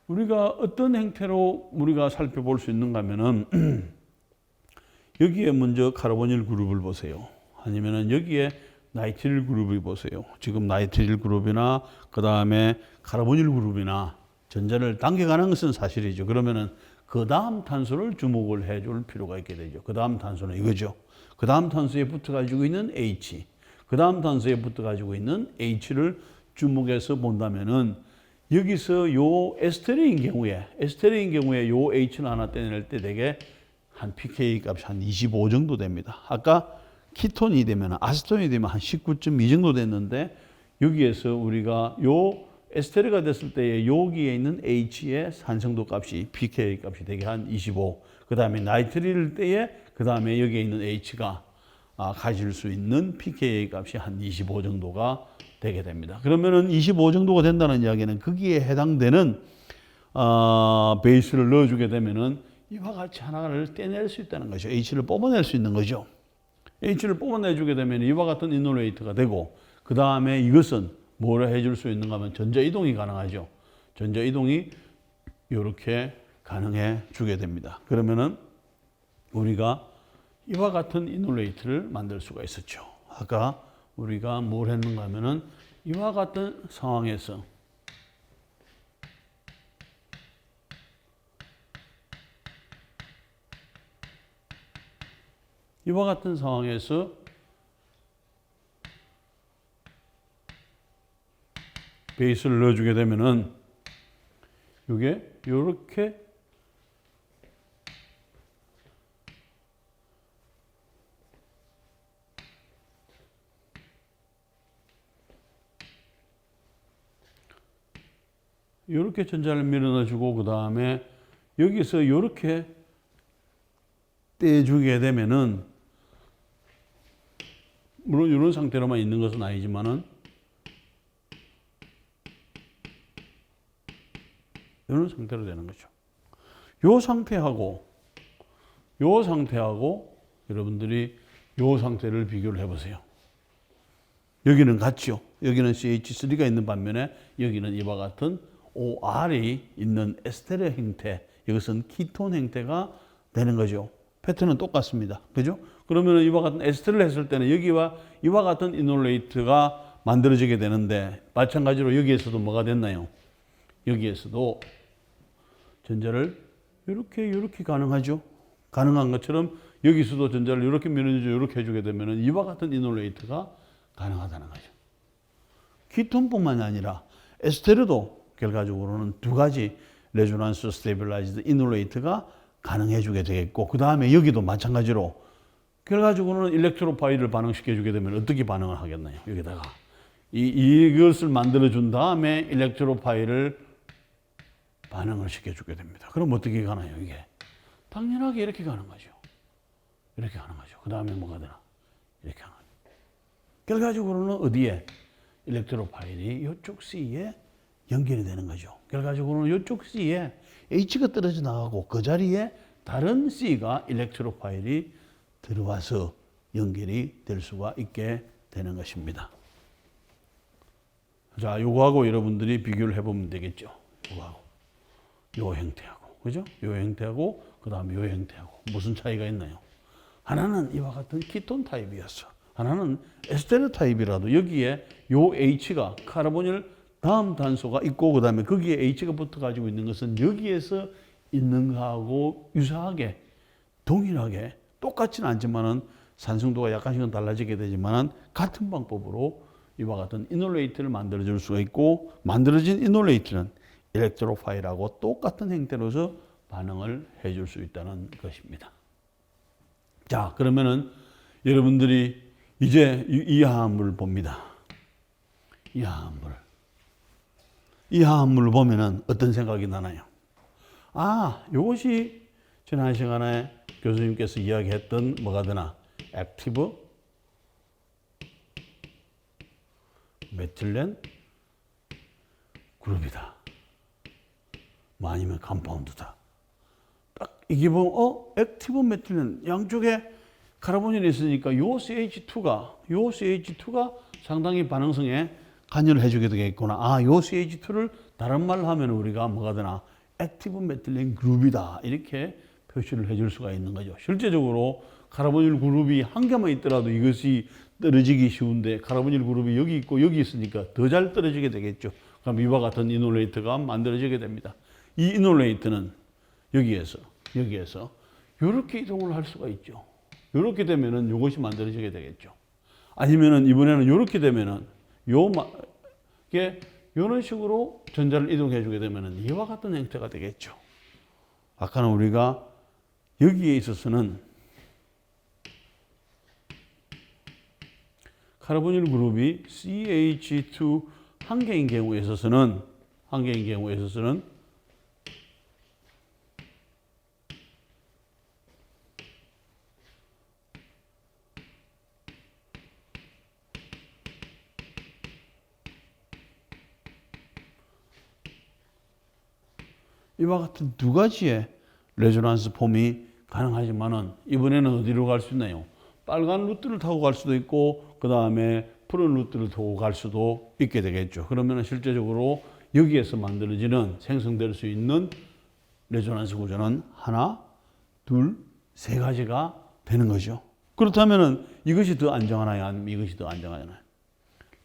우리가 어떤 형태로 우리가 살펴볼 수 있는가 하면은 여기에 먼저 카르보닐 그룹을 보세요. 아니면은 여기에 나이트릴 그룹을 보세요. 지금 나이트릴 그룹이나 그 다음에 카르보닐 그룹이나 전자를 당겨가는 것은 사실이죠. 그러면은 그 다음 탄소를 주목을 해줄 필요가 있게 되죠. 그 다음 탄소는 이거죠. 그 다음 탄소에 붙어 가지고 있는 H, 그 다음 탄소에 붙어 가지고 있는 H를 주목해서 본다면은 여기서 요 에스테르인 경우에 요 H를 하나 떼낼 때 되게 한 pK 값이 한 25 정도 됩니다. 아까 키톤이 되면 아세톤이 되면 한 19.2 정도 됐는데 여기에서 우리가 요 에스테르가 됐을 때 여기에 있는 H의 산성도 값이 pK 값이 되게 한 25. 그다음에 나이트릴 때에 그다음에 여기에 있는 H가 가질 수 있는 pK 값이 한 25 정도가 되게 됩니다. 그러면은 25 정도가 된다는 이야기는 거기에 해당되는 베이스를 넣어주게 되면은 이와 같이 하나를 떼낼 수 있다는 거죠. H를 뽑아낼 수 있는 거죠. H를 뽑아내주게 되면 이와 같은 이놀레이트가 되고 그 다음에 이것은 뭐를 해줄 수 있는가 하면 전자이동이 가능하죠. 전자이동이 이렇게 가능해 주게 됩니다. 그러면은 우리가 이와 같은 이놀레이트를 만들 수가 있었죠. 아까 우리가 뭘 했는가 하면은 이와 같은 상황에서 이와 같은 상황에서 베이스를 넣어주게 되면은 이게 이렇게 이렇게 전자를 밀어넣어주고 그 다음에 여기서 이렇게 떼주게 되면은 물론 이런 상태로만 있는 것은 아니지만은 이런 상태로 되는 거죠. 요 상태하고 여러분들이 요 상태를 비교를 해보세요. 여기는 같죠. 여기는 CH3가 있는 반면에 여기는 이와 같은 OR이 있는 에스테르 형태, 이것은 키톤 형태가 되는 거죠. 패턴은 똑같습니다. 그죠? 그러면 이와 같은 에스테르를 했을 때는 여기와 이와 같은 이놀레이트가 만들어지게 되는데 마찬가지로 여기에서도 뭐가 됐나요? 여기에서도 전자를 이렇게 가능하죠. 가능한 것처럼 여기서도 전자를 이렇게 밀어주고 이렇게 해주게 되면 이와 같은 이놀레이트가 가능하다는 거죠. 키톤뿐만이 아니라 에스테르도 결과적으로는 두 가지 레조넌스 스테빌라이즈드 이놀레이트가 가능해 주게 되겠고 그 다음에 여기도 마찬가지로 결과적으로는 일렉트로파일을 반응시켜 주게 되면 어떻게 반응을 하겠나요? 여기다가 이것을 만들어 준 다음에 일렉트로파일을 반응을 시켜 주게 됩니다. 그럼 어떻게 가나요? 이게 당연하게 이렇게 가는 거죠. 이렇게 가는 거죠. 그 다음에 뭐가 되나? 이렇게 하는 거죠. 결과적으로는 어디에? 일렉트로파일이 이쪽 C에 연결이 되는 거죠. 결과적으로는 이쪽 C에 H가 떨어져 나가고 그 자리에 다른 C가 일렉트로파일이 들어와서 연결이 될 수가 있게 되는 것입니다. 자, 요거하고 여러분들이 비교를 해보면 되겠죠. 요거하고 요 형태하고, 그죠? 요 형태하고 그 다음에 요 형태하고 무슨 차이가 있나요? 하나는 이와 같은 키톤 타입이었어. 하나는 에스테르 타입이라도 여기에 요 H가 카르보닐 다음 단소가 있고 그 다음에 거기에 H가 붙어 가지고 있는 것은 여기에서 있는 거하고 유사하게 동일하게 똑같지는 않지만은 산성도가 약간씩은 달라지게 되지만은 같은 방법으로 이와 같은 이놀레이트를 만들어 줄 수가 있고 만들어진 이놀레이트는 일렉트로파일하고 똑같은 형태로서 반응을 해줄 수 있다는 것입니다. 자, 그러면은 여러분들이 이제 이 화합물을 봅니다. 이 화합물을 보면은 어떤 생각이 나나요? 이것이 지난 시간에 교수님께서 이야기했던 뭐가 되나? 액티브 메틸렌 그룹이다. 뭐 아니면 컴파운드다. 딱 이게 보면 액티브 메틸렌 양쪽에 카르보닐이 있으니까 요 CH2가 상당히 반응성에 관여를 해주게 되겠구나. 요 CH2를 다른 말로 하면 우리가 뭐가 되나? 액티브 메틸렌 그룹이다. 이렇게 표시를 해줄 수가 있는 거죠. 실제적으로 카르보닐 그룹이 한 개만 있더라도 이것이 떨어지기 쉬운데 카르보닐 그룹이 여기 있고 여기 있으니까 더 잘 떨어지게 되겠죠. 그럼 이와 같은 이놀레이트가 만들어지게 됩니다. 이 이놀레이트는 여기에서 이렇게 이동을 할 수가 있죠. 이렇게 되면은 이것이 만들어지게 되겠죠. 아니면은 이번에는 이렇게 되면은 이런 식으로 전자를 이동해 주게 되면은 이와 같은 형태가 되겠죠. 아까는 우리가 여기에 있어서는 카르보닐 그룹이 CH2 한 개인 경우에 있어서는 이와 같은 두 가지의 레조넌스 폼이 가능하지만은 이번에는 어디로 갈 수 있나요? 빨간 루트를 타고 갈 수도 있고 그 다음에 푸른 루트를 타고 갈 수도 있게 되겠죠. 그러면 실제적으로 여기에서 만들어지는 생성될 수 있는 레조넌스 구조는 하나, 둘, 세 가지가 되는 거죠. 그렇다면은 이것이 더 안정하나요? 아니면 이것이 더 안정하나요?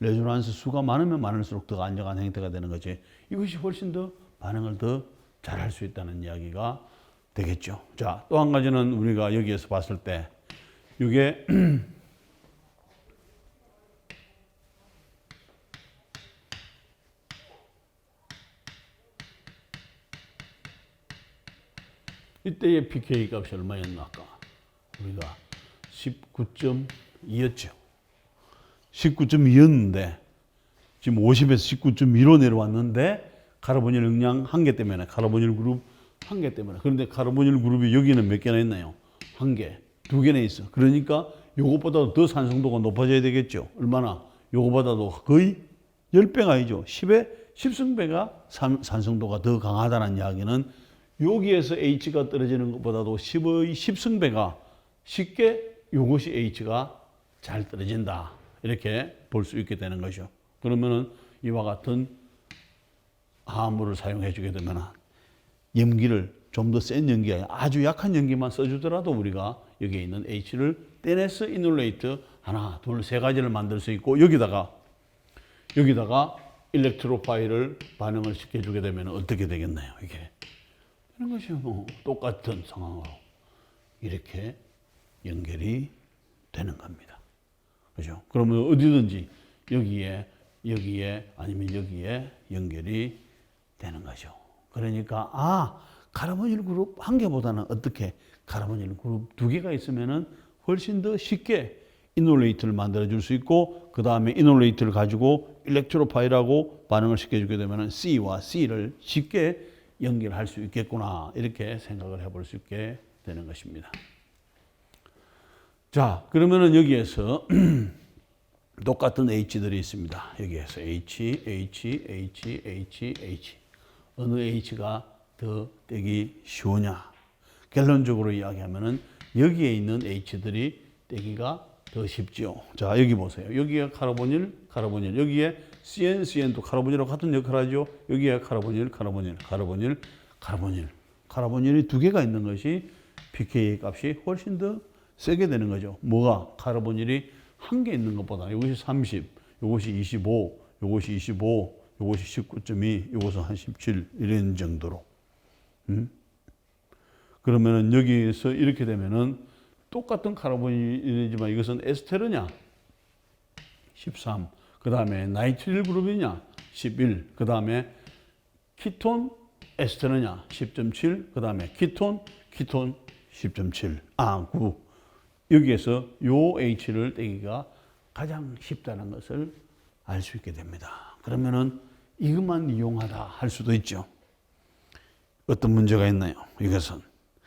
레조넌스 수가 많으면 많을수록 더 안정한 형태가 되는 거지. 이것이 훨씬 더 반응을 더 잘할 수 있다는 이야기가 되겠죠. 자, 또 한 가지는 우리가 여기에서 봤을 때 이게 이때의 pK 값이 얼마였나 아까 우리가 19.2였죠. 19.2였는데 지금 50에서 19.2로 내려왔는데 카르보닐 용량 한개 때문에 카르보닐 그룹 한 개 때문에. 그런데 카르보닐 그룹이 여기는 몇 개나 있나요? 한 개, 두 개나 있어. 그러니까 요것보다도 더 산성도가 높아져야 되겠죠. 얼마나? 요거보다도 거의 10배가 아니죠. 10의 10승배가 산성도가 더 강하다는 이야기는 여기에서 H가 떨어지는 것보다도 10의 10승배가 쉽게 요것이 H가 잘 떨어진다. 이렇게 볼 수 있게 되는 거죠. 그러면은 이와 같은 화합물을 사용해 주게 되면 염기를 좀 더 센 연기, 아주 약한 연기만 써주더라도 우리가 여기에 있는 H를 떼내서 이놀레이트 하나, 둘, 세 가지를 만들 수 있고 여기다가 일렉트로파일을 반응을 시켜주게 되면 어떻게 되겠나요? 이게 이런 것이 똑같은 상황으로 이렇게 연결이 되는 겁니다. 그죠? 그러면 어디든지 여기에 아니면 여기에 연결이 되는 거죠. 그러니까 카르보닐 그룹 한 개보다는 어떻게 카르보닐 그룹 두 개가 있으면은 훨씬 더 쉽게 이놀레이트를 만들어 줄 수 있고 그 다음에 이놀레이트를 가지고 일렉트로파일하고 반응을 시켜주게 되면은 C와 C를 쉽게 연결할 수 있겠구나 이렇게 생각을 해볼 수 있게 되는 것입니다. 자, 그러면은 여기에서 똑같은 H들이 있습니다. 여기에서 H 어느 H가 더 떼기 쉬우냐? 결론적으로 이야기하면은 여기에 있는 H들이 떼기가 더 쉽죠. 자, 여기 보세요. 여기가 카르보닐, 여기에 CnCn도 카르보닐하고 같은 역할을 하죠. 여기에 카르보닐이 두 개가 있는 것이 pK 값이 훨씬 더 세게 되는 거죠. 뭐가? 카르보닐이 한 개 있는 것보다 이것이 30, 이것이 25, 이것이 25, 이것이 19.2, 이것은 한 17 이런 정도로. 그러면은 여기서 이렇게 되면은 똑같은 카르보닐이지만 이것은 에스테르냐? 13. 그 다음에 나이트릴 그룹이냐? 11. 그 다음에 키톤 에스테르냐? 10.7. 그 다음에 키톤 10.7. 9. 여기에서 요 H를 떼기가 가장 쉽다는 것을 알 수 있게 됩니다. 그러면은 이것만 이용하다 할 수도 있죠. 어떤 문제가 있나요? 이것은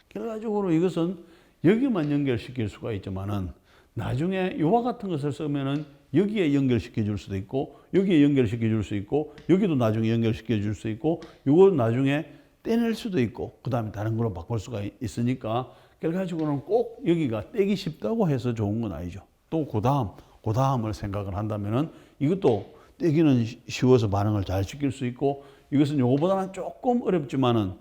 결과적으로 이것은 여기만 연결시킬 수가 있지만은 나중에 이와 같은 것을 쓰면은 여기에 연결시켜 줄 수도 있고 여기에 연결시켜 줄 수 있고 여기도 나중에 연결시켜 줄 수 있고 이거 나중에 떼낼 수도 있고 그 다음에 다른 걸로 바꿀 수가 있으니까 결과적으로는 꼭 여기가 떼기 쉽다고 해서 좋은 건 아니죠. 또 그 다음을 생각을 한다면은 이것도 떼기는 쉬워서 반응을 잘 시킬 수 있고 이것은 요거보다는 조금 어렵지만은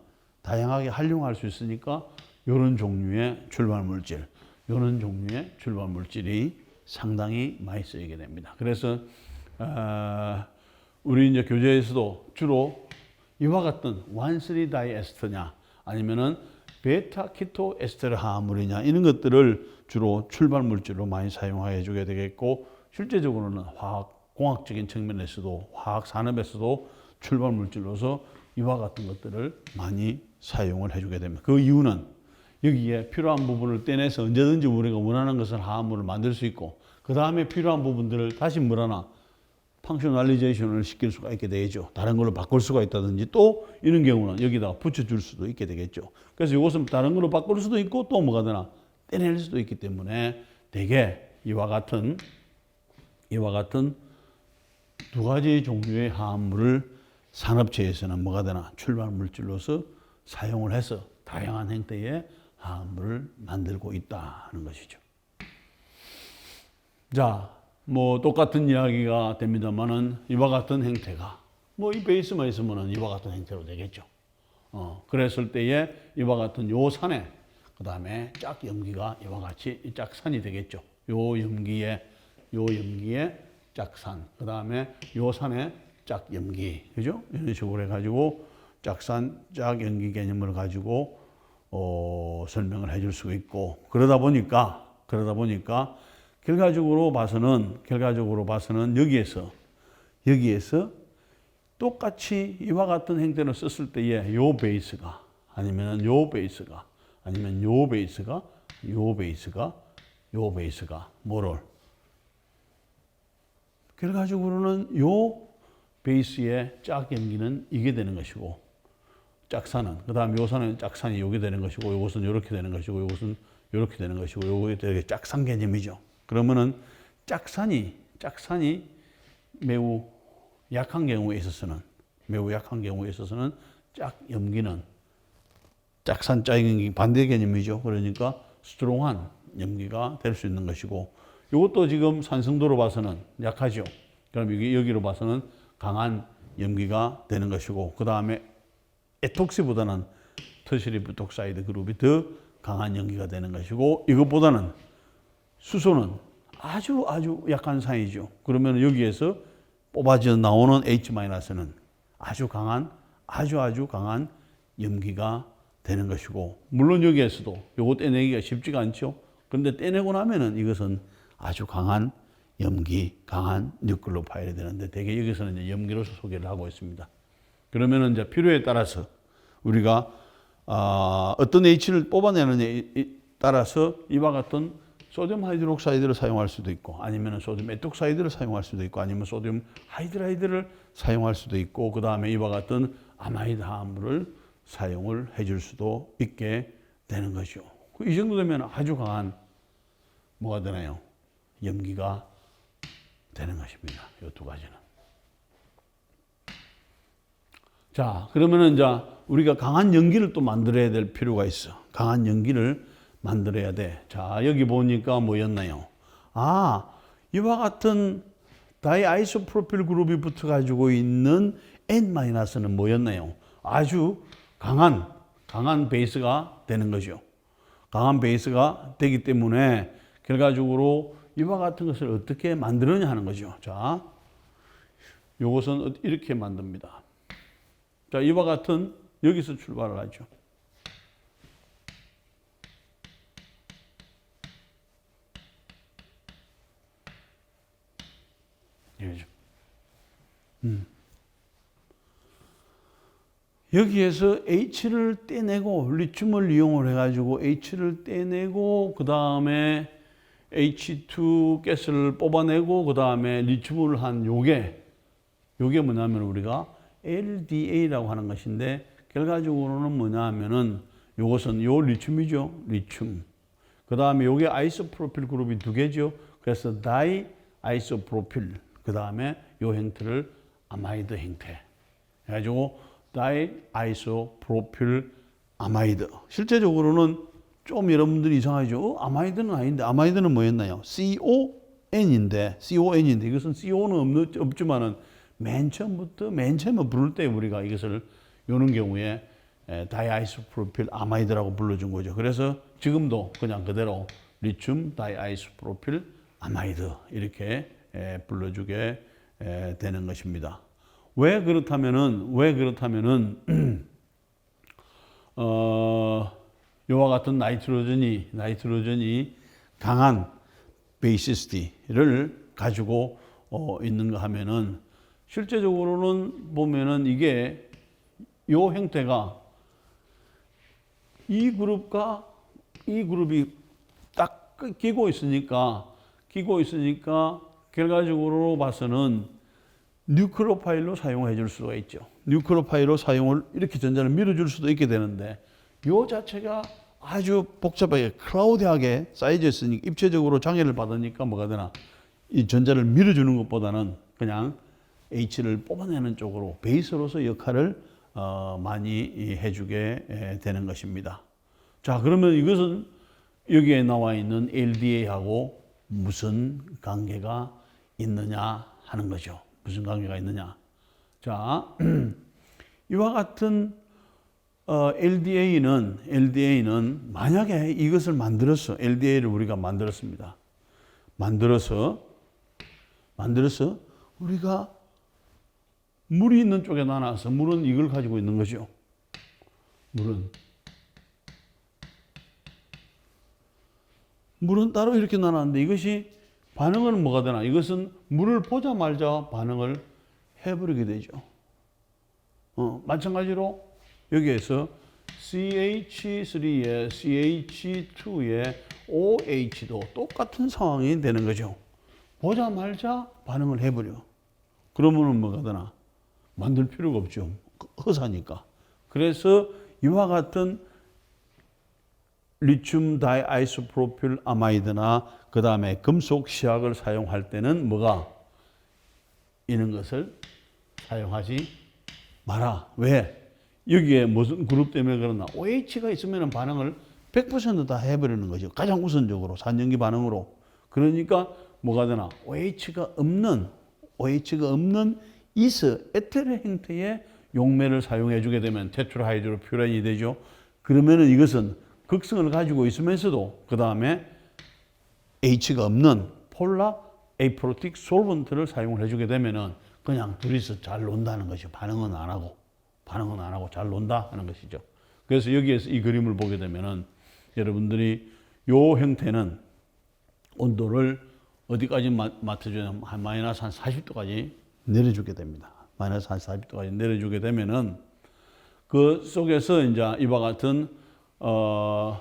다양하게 활용할 수 있으니까 이런 종류의 출발물질, 이런 종류의 출발물질이 상당히 많이 쓰이게 됩니다. 그래서 우리 이제 교재에서도 주로 이와 같은 완쓰리 다이에스터냐 아니면은 베타 키토 에스테르 화합물이냐 이런 것들을 주로 출발물질로 많이 사용해 주게 되겠고, 실제적으로는 화학공학적인 측면에서도 화학 산업에서도 출발물질로서 이와 같은 것들을 많이 사용을 해주게 됩니다. 그 이유는 여기에 필요한 부분을 떼내서 언제든지 우리가 원하는 것을 화합물을 만들 수 있고, 그 다음에 필요한 부분들을 다시 뭐라나 펑셔널리제이션을 시킬 수가 있게 되죠. 다른 걸로 바꿀 수가 있다든지, 또 이런 경우는 여기다가 붙여줄 수도 있게 되겠죠. 그래서 이것은 다른 걸로 바꿀 수도 있고 또 뭐가 되나 떼낼 수도 있기 때문에 대개 이와 같은 두 가지 종류의 화합물을 산업체에서는 뭐가 되나 출발물질로서 사용을 해서 다양한 형태의 화합물을 만들고 있다는 것이죠. 자, 뭐 똑같은 이야기가 됩니다만은 이와 같은 형태가 뭐 이 베이스만 있으면은 이와 같은 형태로 되겠죠. 그랬을 때에 이와 같은 요 산에 그 다음에 짝 염기가 이와 같이 짝산이 되겠죠. 요 염기에 짝산, 그 다음에 요 산에 짝 염기, 그죠? 이런 식으로 해가지고 짝산, 짝 염기 개념을 가지고 설명을 해줄 수 있고, 그러다 보니까 결과적으로 봐서는 여기에서 똑같이 이와 같은 형태를 썼을 때에 요 베이스가 아니면 요 베이스가 뭐를 결과적으로는 요 베이스의 짝 염기는 이게 되는 것이고, 짝산은 그 다음에 요 산은 짝산이 요게 되는 것이고, 요것은 요렇게 되는 것이고, 요것은 요렇게 되는 것이고, 요게 되게 짝산 개념이죠. 그러면은 짝산이 매우 약한 경우에 있어서는 짝 염기는 짝산 짝 염기 반대 개념이죠. 그러니까 스트롱한 염기가 될 수 있는 것이고, 이것도 지금 산성도로 봐서는 약하죠. 그럼 여기로 봐서는 강한 염기가 되는 것이고, 그 다음에 에톡시보다는 터시리 부톡사이드 그룹이 더 강한 염기가 되는 것이고, 이것보다는 수소는 아주 약한 사이죠. 그러면 여기에서 뽑아져 나오는 H-는 아주 강한 염기가 되는 것이고, 물론 여기에서도 요거 떼내기가 쉽지가 않죠. 그런데 떼내고 나면은 이것은 아주 강한 염기, 강한 뉴클로파일이 되는데, 대개 여기서는 이제 염기로서 소개를 하고 있습니다. 그러면은 이제 필요에 따라서 우리가 어떤 H를 뽑아내느냐에 따라서 이와 같은 소듐 하이드록사이드를 사용할 수도 있고, 아니면 소듐 에톡사이드를 사용할 수도 있고, 아니면 소듐 하이드라이드를 사용할 수도 있고, 그 다음에 이와 같은 아마이드 화합물을 사용을 해줄 수도 있게 되는 것이죠. 이 정도 되면 아주 강한 뭐가 되나요? 염기가 되는 것입니다. 이 두 가지는. 자, 그러면은 이제 우리가 강한 연기를 또 만들어야 될 필요가 있어. 강한 연기를 만들어야 돼. 자, 여기 보니까 뭐였나요? 이와 같은 다이아이소프로필 그룹이 붙어 가지고 있는 N-는 뭐였나요? 아주 강한 베이스가 되는 거죠. 강한 베이스가 되기 때문에 결과적으로 이와 같은 것을 어떻게 만드느냐 하는 거죠. 자, 요것은 이렇게 만듭니다. 자, 이와 같은 여기서 출발을 하죠. 여기에서 H를 떼내고 리튬을 이용을 해가지고 H를 떼내고 그 다음에 H2 가스를 뽑아내고 그 다음에 리튬을 한 요게 뭐냐면 우리가 LDA라고 하는 것인데, 결과적으로는 뭐냐 하면은 요것은 요 리튬이죠. 리튬. 그 다음에 요게 아이소프로필 그룹이 두 개죠. 그래서 다이 아이소프로필. 그 다음에 요 형태를 아마이드 형태. 해가지고 다이 아이소프로필 아마이드. 실제적으로는 좀 여러분들이 이상하죠. 아마이드는 아닌데, 아마이드는 뭐였나요? CON인데 이것은 CO는 없지만은 맨 처음에 부를 때 우리가 이것을 요런 경우에 다이아이소프로필 아마이드라고 불러준 거죠. 그래서 지금도 그냥 그대로 리튬 다이아이소프로필 아마이드 이렇게 불러주게 되는 것입니다. 왜 그렇다면은 이와 같은 나이트로전이 강한 베이시스티를 가지고 있는가 하면은 실제적으로는 보면은 이게 요 형태가 이 그룹과 이 그룹이 딱 끼고 있으니까 결과적으로 봐서는 뉴클로파일로 사용해 줄 수가 있죠. 뉴클로파일로 사용을 이렇게 전자를 밀어줄 수도 있게 되는데 요 자체가 아주 복잡하게 클라우디하게 쌓여져 있으니까 입체적으로 장애를 받으니까 뭐가 되나 이 전자를 밀어주는 것보다는 그냥 H를 뽑아내는 쪽으로 베이스로서 역할을 많이 해주게 되는 것입니다. 자, 그러면 이것은 여기에 나와 있는 LDA하고 무슨 관계가 있느냐 하는 거죠. 무슨 관계가 있느냐. 자, 이와 같은 LDA는 만약에 이것을 LDA를 우리가 만들었습니다. 만들어서 우리가 물이 있는 쪽에 나눠서 물은 이걸 가지고 있는 거죠. 물은 따로 이렇게 나눴는데 이것이 반응은 뭐가 되나? 이것은 물을 보자마자 반응을 해버리게 되죠. 마찬가지로 여기에서 CH3에 CH2에 OH도 똑같은 상황이 되는 거죠. 보자마자 반응을 해버려. 그러면은 뭐가 되나? 만들 필요가 없죠. 허사니까. 그래서 이와 같은 리튬 다이아이소프로필 아마이드나 그 다음에 금속 시약을 사용할 때는 뭐가 이런 것을 사용하지 마라. 왜? 여기에 무슨 그룹 때문에 그러나 OH가 있으면 반응을 100% 다 해버리는 거죠. 가장 우선적으로 산전기 반응으로. 그러니까 뭐가 되나? OH가 없는 이스 에테르 형태의 용매를 사용해 주게 되면 테트라하이드로퓨란이 되죠. 그러면은 이것은 극성을 가지고 있으면서도 그 다음에 H가 없는 폴라 에이프로틱 솔번트를 사용을 해주게 되면은 그냥 둘이서 잘 논다는 것이죠. 반응은 안 하고 잘 논다 하는 것이죠. 그래서 여기에서 이 그림을 보게 되면은 여러분들이 요 형태는 온도를 어디까지 맞춰주냐면 한 마이너스 한 40도까지 내려주게 됩니다. 마이너스 한 40도까지 내려주게 되면은 그 속에서 이제 이와 같은 요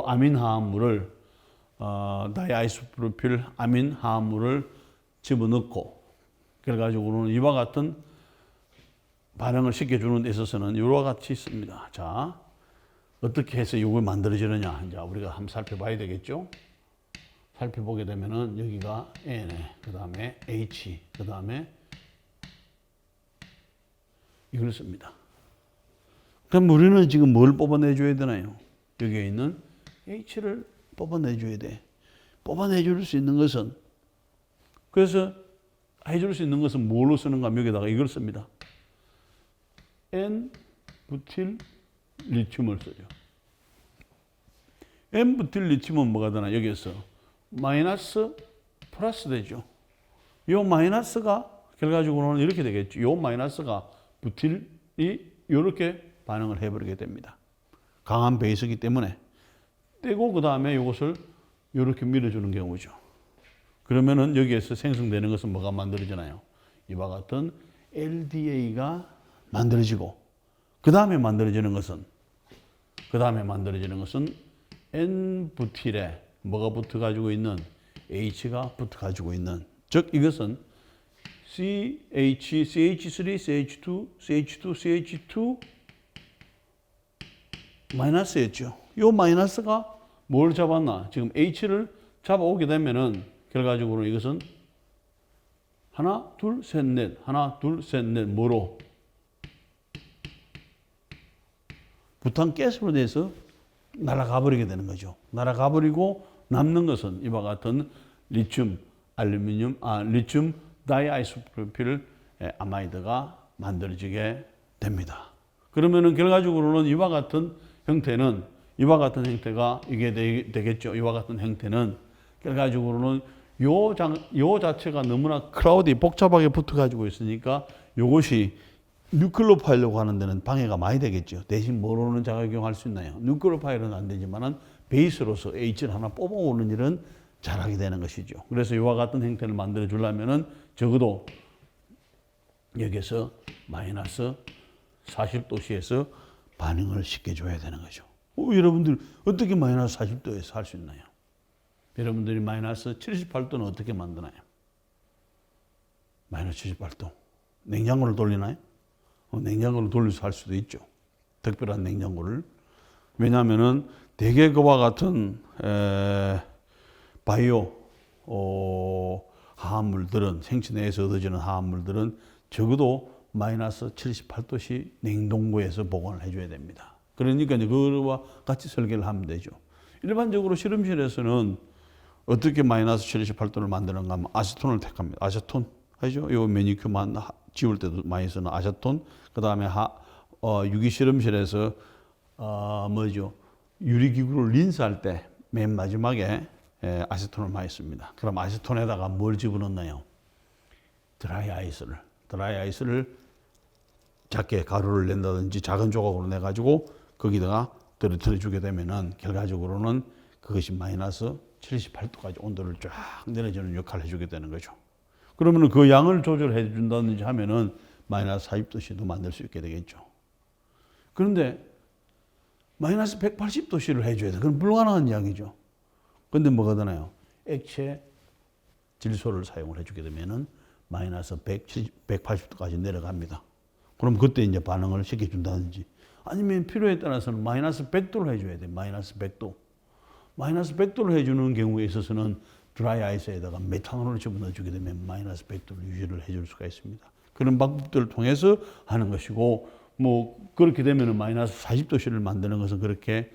아민 화합물을 다이아이소프로필 아민 화합물을 집어넣고 그래가지고는 이와 같은 반응을 시켜주는 데 있어서는 이와 같이 있습니다. 자, 어떻게 해서 이걸 만들어지느냐 이제 우리가 한번 살펴봐야 되겠죠. 살펴보게 되면은 여기가 N, 그 다음에 H, 그 다음에 이걸 씁니다. 그럼 우리는 지금 뭘 뽑아내줘야 되나요? 여기에 있는 H를 뽑아내줘야 돼. 뽑아내줄 수 있는 것은 그래서 해줄 수 있는 것은 뭘로 쓰는가 하면 여기다가 이걸 씁니다. N-부틸 리튬을 쓰죠. N-부틸 리튬은 뭐가 되나? 여기에서 마이너스 플러스 되죠. 이 마이너스가 결과적으로는 이렇게 되겠죠. 이 마이너스가 부틸이 이렇게 반응을 해버리게 됩니다. 강한 베이스이기 때문에 떼고 그 다음에 이것을 이렇게 밀어주는 경우죠. 그러면은 여기에서 생성되는 것은 뭐가 만들어지나요? 이와 같은 LDA가 만들어지고 그 다음에 만들어지는 것은 N-부틸에 뭐가 붙어 가지고 있는 H가 붙어 가지고 있는 즉 이것은 CH, CH3, CH2, CH2, CH2 마이너스였죠. 이 마이너스가 뭘 잡았나? 지금 H를 잡아오게 되면은 결과적으로 이것은 하나, 둘, 셋, 넷, 뭐로? 부탄가스로 돼서 날아가 버리게 되는 거죠. 날아가 버리고 남는 것은 이와 같은 리튬 다이아이소프로필 아마이드가 만들어지게 됩니다. 그러면은 결과적으로는 이와 같은 형태는 이게 되겠죠. 이와 같은 형태는 결과적으로는 요 자체가 너무나 크라우디 복잡하게 붙어 가지고 있으니까 요것이 뉴클로 파일로 하는 데는 방해가 많이 되겠죠. 대신 뭐로는 자가격용할 수 있나요? 뉴클로 파일은 안 되지만은 베이스로서 H를 하나 뽑아오는 일은 잘하게 되는 것이죠. 그래서 이와 같은 형태를 만들어 주려면은 적어도 여기서 마이너스 40도씨에서 반응을 시켜줘야 되는 거죠. 여러분들 어떻게 마이너스 40도에서 할 수 있나요? 여러분들이 마이너스 78도는 어떻게 만드나요? 마이너스 78도. 냉장고를 돌리나요? 냉장고를 돌려서 할 수도 있죠. 특별한 냉장고를. 왜냐하면은 대개 그와 같은 바이오 화합물들은 생체 내에서 얻어지는 화합물들은 적어도 마이너스 78도씨 냉동고에서 보관을 해줘야 됩니다. 그러니까 그거와 같이 설계를 하면 되죠. 일반적으로 실험실에서는 어떻게 마이너스 78도를 만드는가 하면 아세톤을 택합니다. 아세톤 하죠. 요 매니큐만 지울 때도 많이 쓰는 아세톤. 그 다음에 유기 실험실에서 유리기구를 린스할 때 맨 마지막에 아세톤을 많이 씁니다. 그럼 아세톤에다가 뭘 집어넣나요? 드라이 아이스를 작게 가루를 낸다든지 작은 조각으로 내가지고 거기다가 떨어뜨려 주게 되면은 결과적으로는 그것이 마이너스 78도까지 온도를 쫙 내려주는 역할을 해주게 되는 거죠. 그러면은 그 양을 조절해 준다든지 하면은 마이너스 40도씨도 만들 수 있게 되겠죠. 그런데 마이너스 180도씨를 해줘야 돼. 그럼 불가능한 이야기죠. 근데 뭐가 되나요? 액체 질소를 사용을 해주게 되면은 마이너스 180도까지 내려갑니다. 그럼 그때 이제 반응을 시켜준다든지 아니면 필요에 따라서는 마이너스 100도를 해줘야 돼. 마이너스 100도. 마이너스 100도를 해주는 경우에 있어서는 드라이 아이스에다가 메탄올을 집어넣어주게 되면 마이너스 100도를 유지를 해줄 수가 있습니다. 그런 방법들을 통해서 하는 것이고 그렇게 되면은 마이너스 40도씨를 만드는 것은 그렇게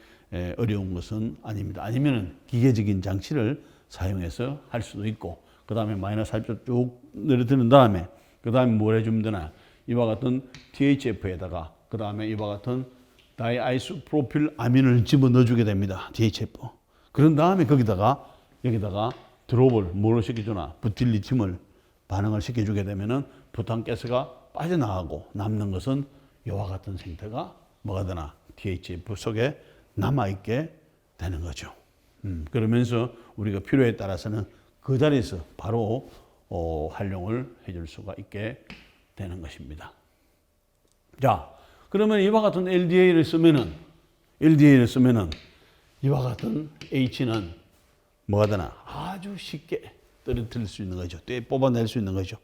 어려운 것은 아닙니다. 아니면은 기계적인 장치를 사용해서 할 수도 있고 그 다음에 마이너스 40도 쭉 내려드는 다음에 그 다음에 뭘 해주면 되나 이와 같은 THF에다가 그 다음에 이와 같은 다이아이소프로필 아민을 집어넣어주게 됩니다. DHF. 그런 다음에 여기다가 드롭을 뭐로 시켜주나 부틸리튬을 반응을 시켜주게 되면은 부탄가스가 빠져나가고 남는 것은 이와 같은 생태가 뭐가 되나 THF 속에 남아있게 되는 거죠. 그러면서 우리가 필요에 따라서는 그 자리에서 바로 활용을 해줄 수가 있게 되는 것입니다. 자, 그러면 이와 같은 LDA를 쓰면은 이와 같은 H는 뭐가 되나 아주 쉽게 떨어뜨릴 수 있는 거죠. 뽑아낼 수 있는 거죠.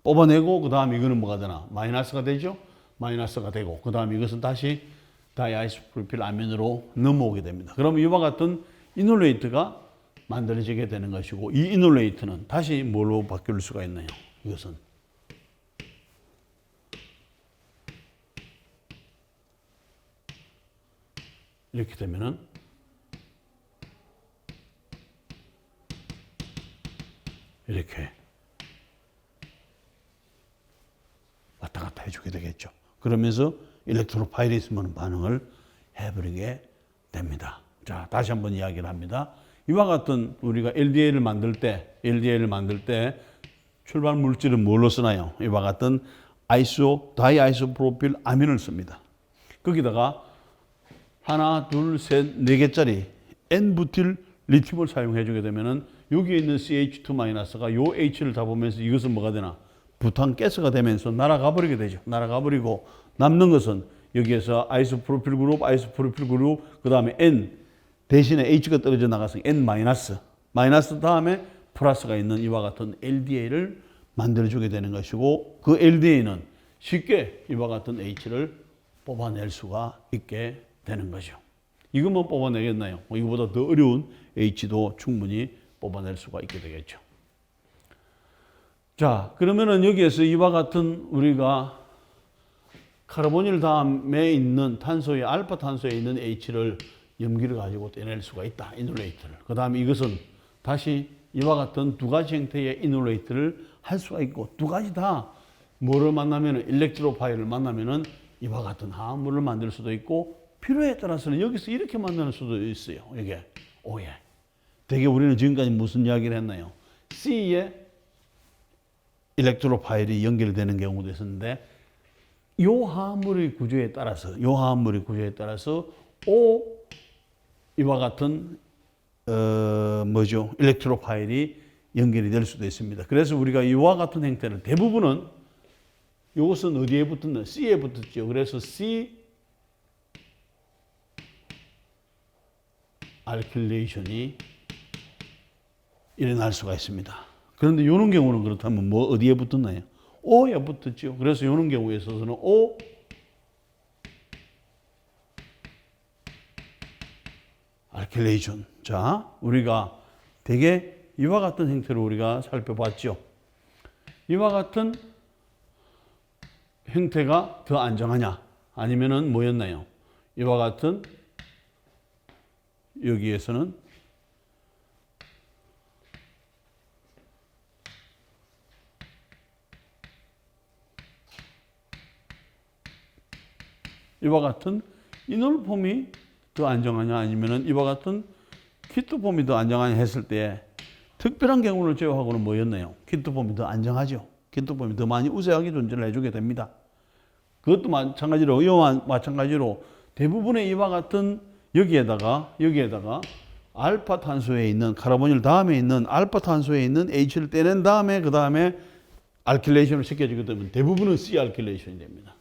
뽑아내고 그 다음에 이거는 뭐가 되나 마이너스가 되죠. 마이너스가 되고 그 다음에 이것은 다시 다이아이소프로필 아민으로 넘어오게 됩니다. 그러면 이와 같은 이놀레이트가 만들어지게 되는 것이고 이 이놀레이트는 다시 뭘로 바뀔 수가 있나요? 이것은 이렇게 되면은 이렇게 왔다 갔다 해주게 되겠죠. 그러면서 일렉트로파이리스몬 반응을 해버리게 됩니다. 자, 다시 한번 이야기를 합니다. 이와 같은 우리가 LDA를 만들 때 출발 물질은 뭘로 쓰나요? 이와 같은 다이아이소프로필 아민을 씁니다. 거기다가 하나, 둘, 셋, 네 개짜리 N부틸 리튬을 사용해 주게 되면은 여기에 있는 CH2-가 요 H를 잡으면서 이것은 뭐가 되나? 부탄가스가 되면서 날아가 버리게 되죠. 날아가 버리고 남는 것은 여기에서 아이소프로필 그룹, 그 다음에 N 대신에 H가 떨어져 나가서 N-, 마이너스 다음에 플러스가 있는 이와 같은 LDA를 만들어주게 되는 것이고 그 LDA는 쉽게 이와 같은 H를 뽑아낼 수가 있게 되는 거죠. 이것만 뽑아내겠나요? 이거보다 더 어려운 H도 충분히 뽑아낼 수가 있게 되겠죠. 자, 그러면은 여기에서 이와 같은 우리가 카르보닐 다음에 있는 탄소의 알파 탄소에 있는 H를 염기를 가지고 떼낼 수가 있다. 이놀레이트를. 그 다음에 이것은 다시 이와 같은 두 가지 형태의 이놀레이트를 할 수가 있고 두 가지 다 뭐를 만나면은 일렉트로파일을 만나면은 이와 같은 화합물을 만들 수도 있고 필요에 따라서는 여기서 이렇게 만들 수도 있어요. 이게 O에. 되게 우리는 지금까지 무슨 이야기를 했나요? C에 일렉트로파일이 연결되는 경우도 있었는데 이 화합물의 구조에 따라서 O 이와 같은 일렉트로파일이 연결이 될 수도 있습니다. 그래서 우리가 이와 같은 형태를 대부분은 이것은 어디에 붙었나? C에 붙었죠. 그래서 C 알킬레이션이 일어날 수가 있습니다. 그런데 이런 경우는 그렇다면 어디에 붙었나요? O에 붙었죠. 그래서 이런 경우에 있어서는 O 알킬레이션. 자, 우리가 되게 이와 같은 형태로 우리가 살펴봤죠. 이와 같은 형태가 더 안정하냐? 아니면은 뭐였나요? 이와 같은 여기에서는 이와 같은 이놀폼이 더 안정하냐? 아니면은 이와 같은 키토폼이 더 안정하냐 했을 때 특별한 경우를 제외하고는 뭐였나요? 키토폼이 더 안정하죠. 키토폼이 더 많이 우세하게 존재를 해주게 됩니다. 그것도 마찬가지로 이와 마찬가지로 대부분의 이와 같은 여기에다가 알파 탄소에 있는 카르보닐 다음에 있는 알파 탄소에 있는 H를 떼낸 다음에 그 다음에 알킬레이션을 시켜주게 되면 대부분은 C 알킬레이션이 됩니다.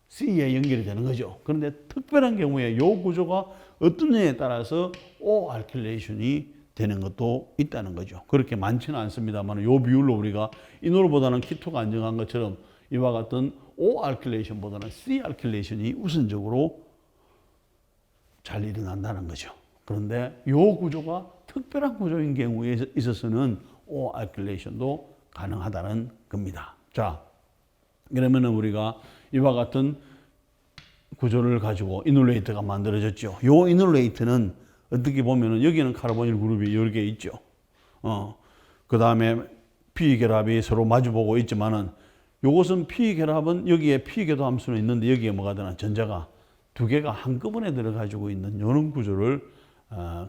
C에 연결이 되는 거죠. 그런데 특별한 경우에 이 구조가 어떤 냐에 따라서 O 알킬레이션이 되는 것도 있다는 거죠. 그렇게 많지는 않습니다만 이 비율로 우리가 이놀보다는 키토가 안정한 것처럼 이와 같은 O 알킬레이션보다는 C 알킬레이션이 우선적으로 잘 일어난다는 거죠. 그런데 이 구조가 특별한 구조인 경우에 있어서는 O 알킬레이션도 가능하다는 겁니다. 자, 그러면은 우리가 이와 같은 구조를 가지고 이놀레이트가 만들어졌죠. 이 이놀레이트는 어떻게 보면은 여기는 카르보닐 그룹이 여러 개 있죠. 그 다음에 P 결합이 서로 마주보고 있지만은 요것은 P 결합은 여기에 P 궤도 함수는 있는데 여기에 뭐가 되나 전자가 두 개가 한꺼번에 들어가지고 있는 이런 구조를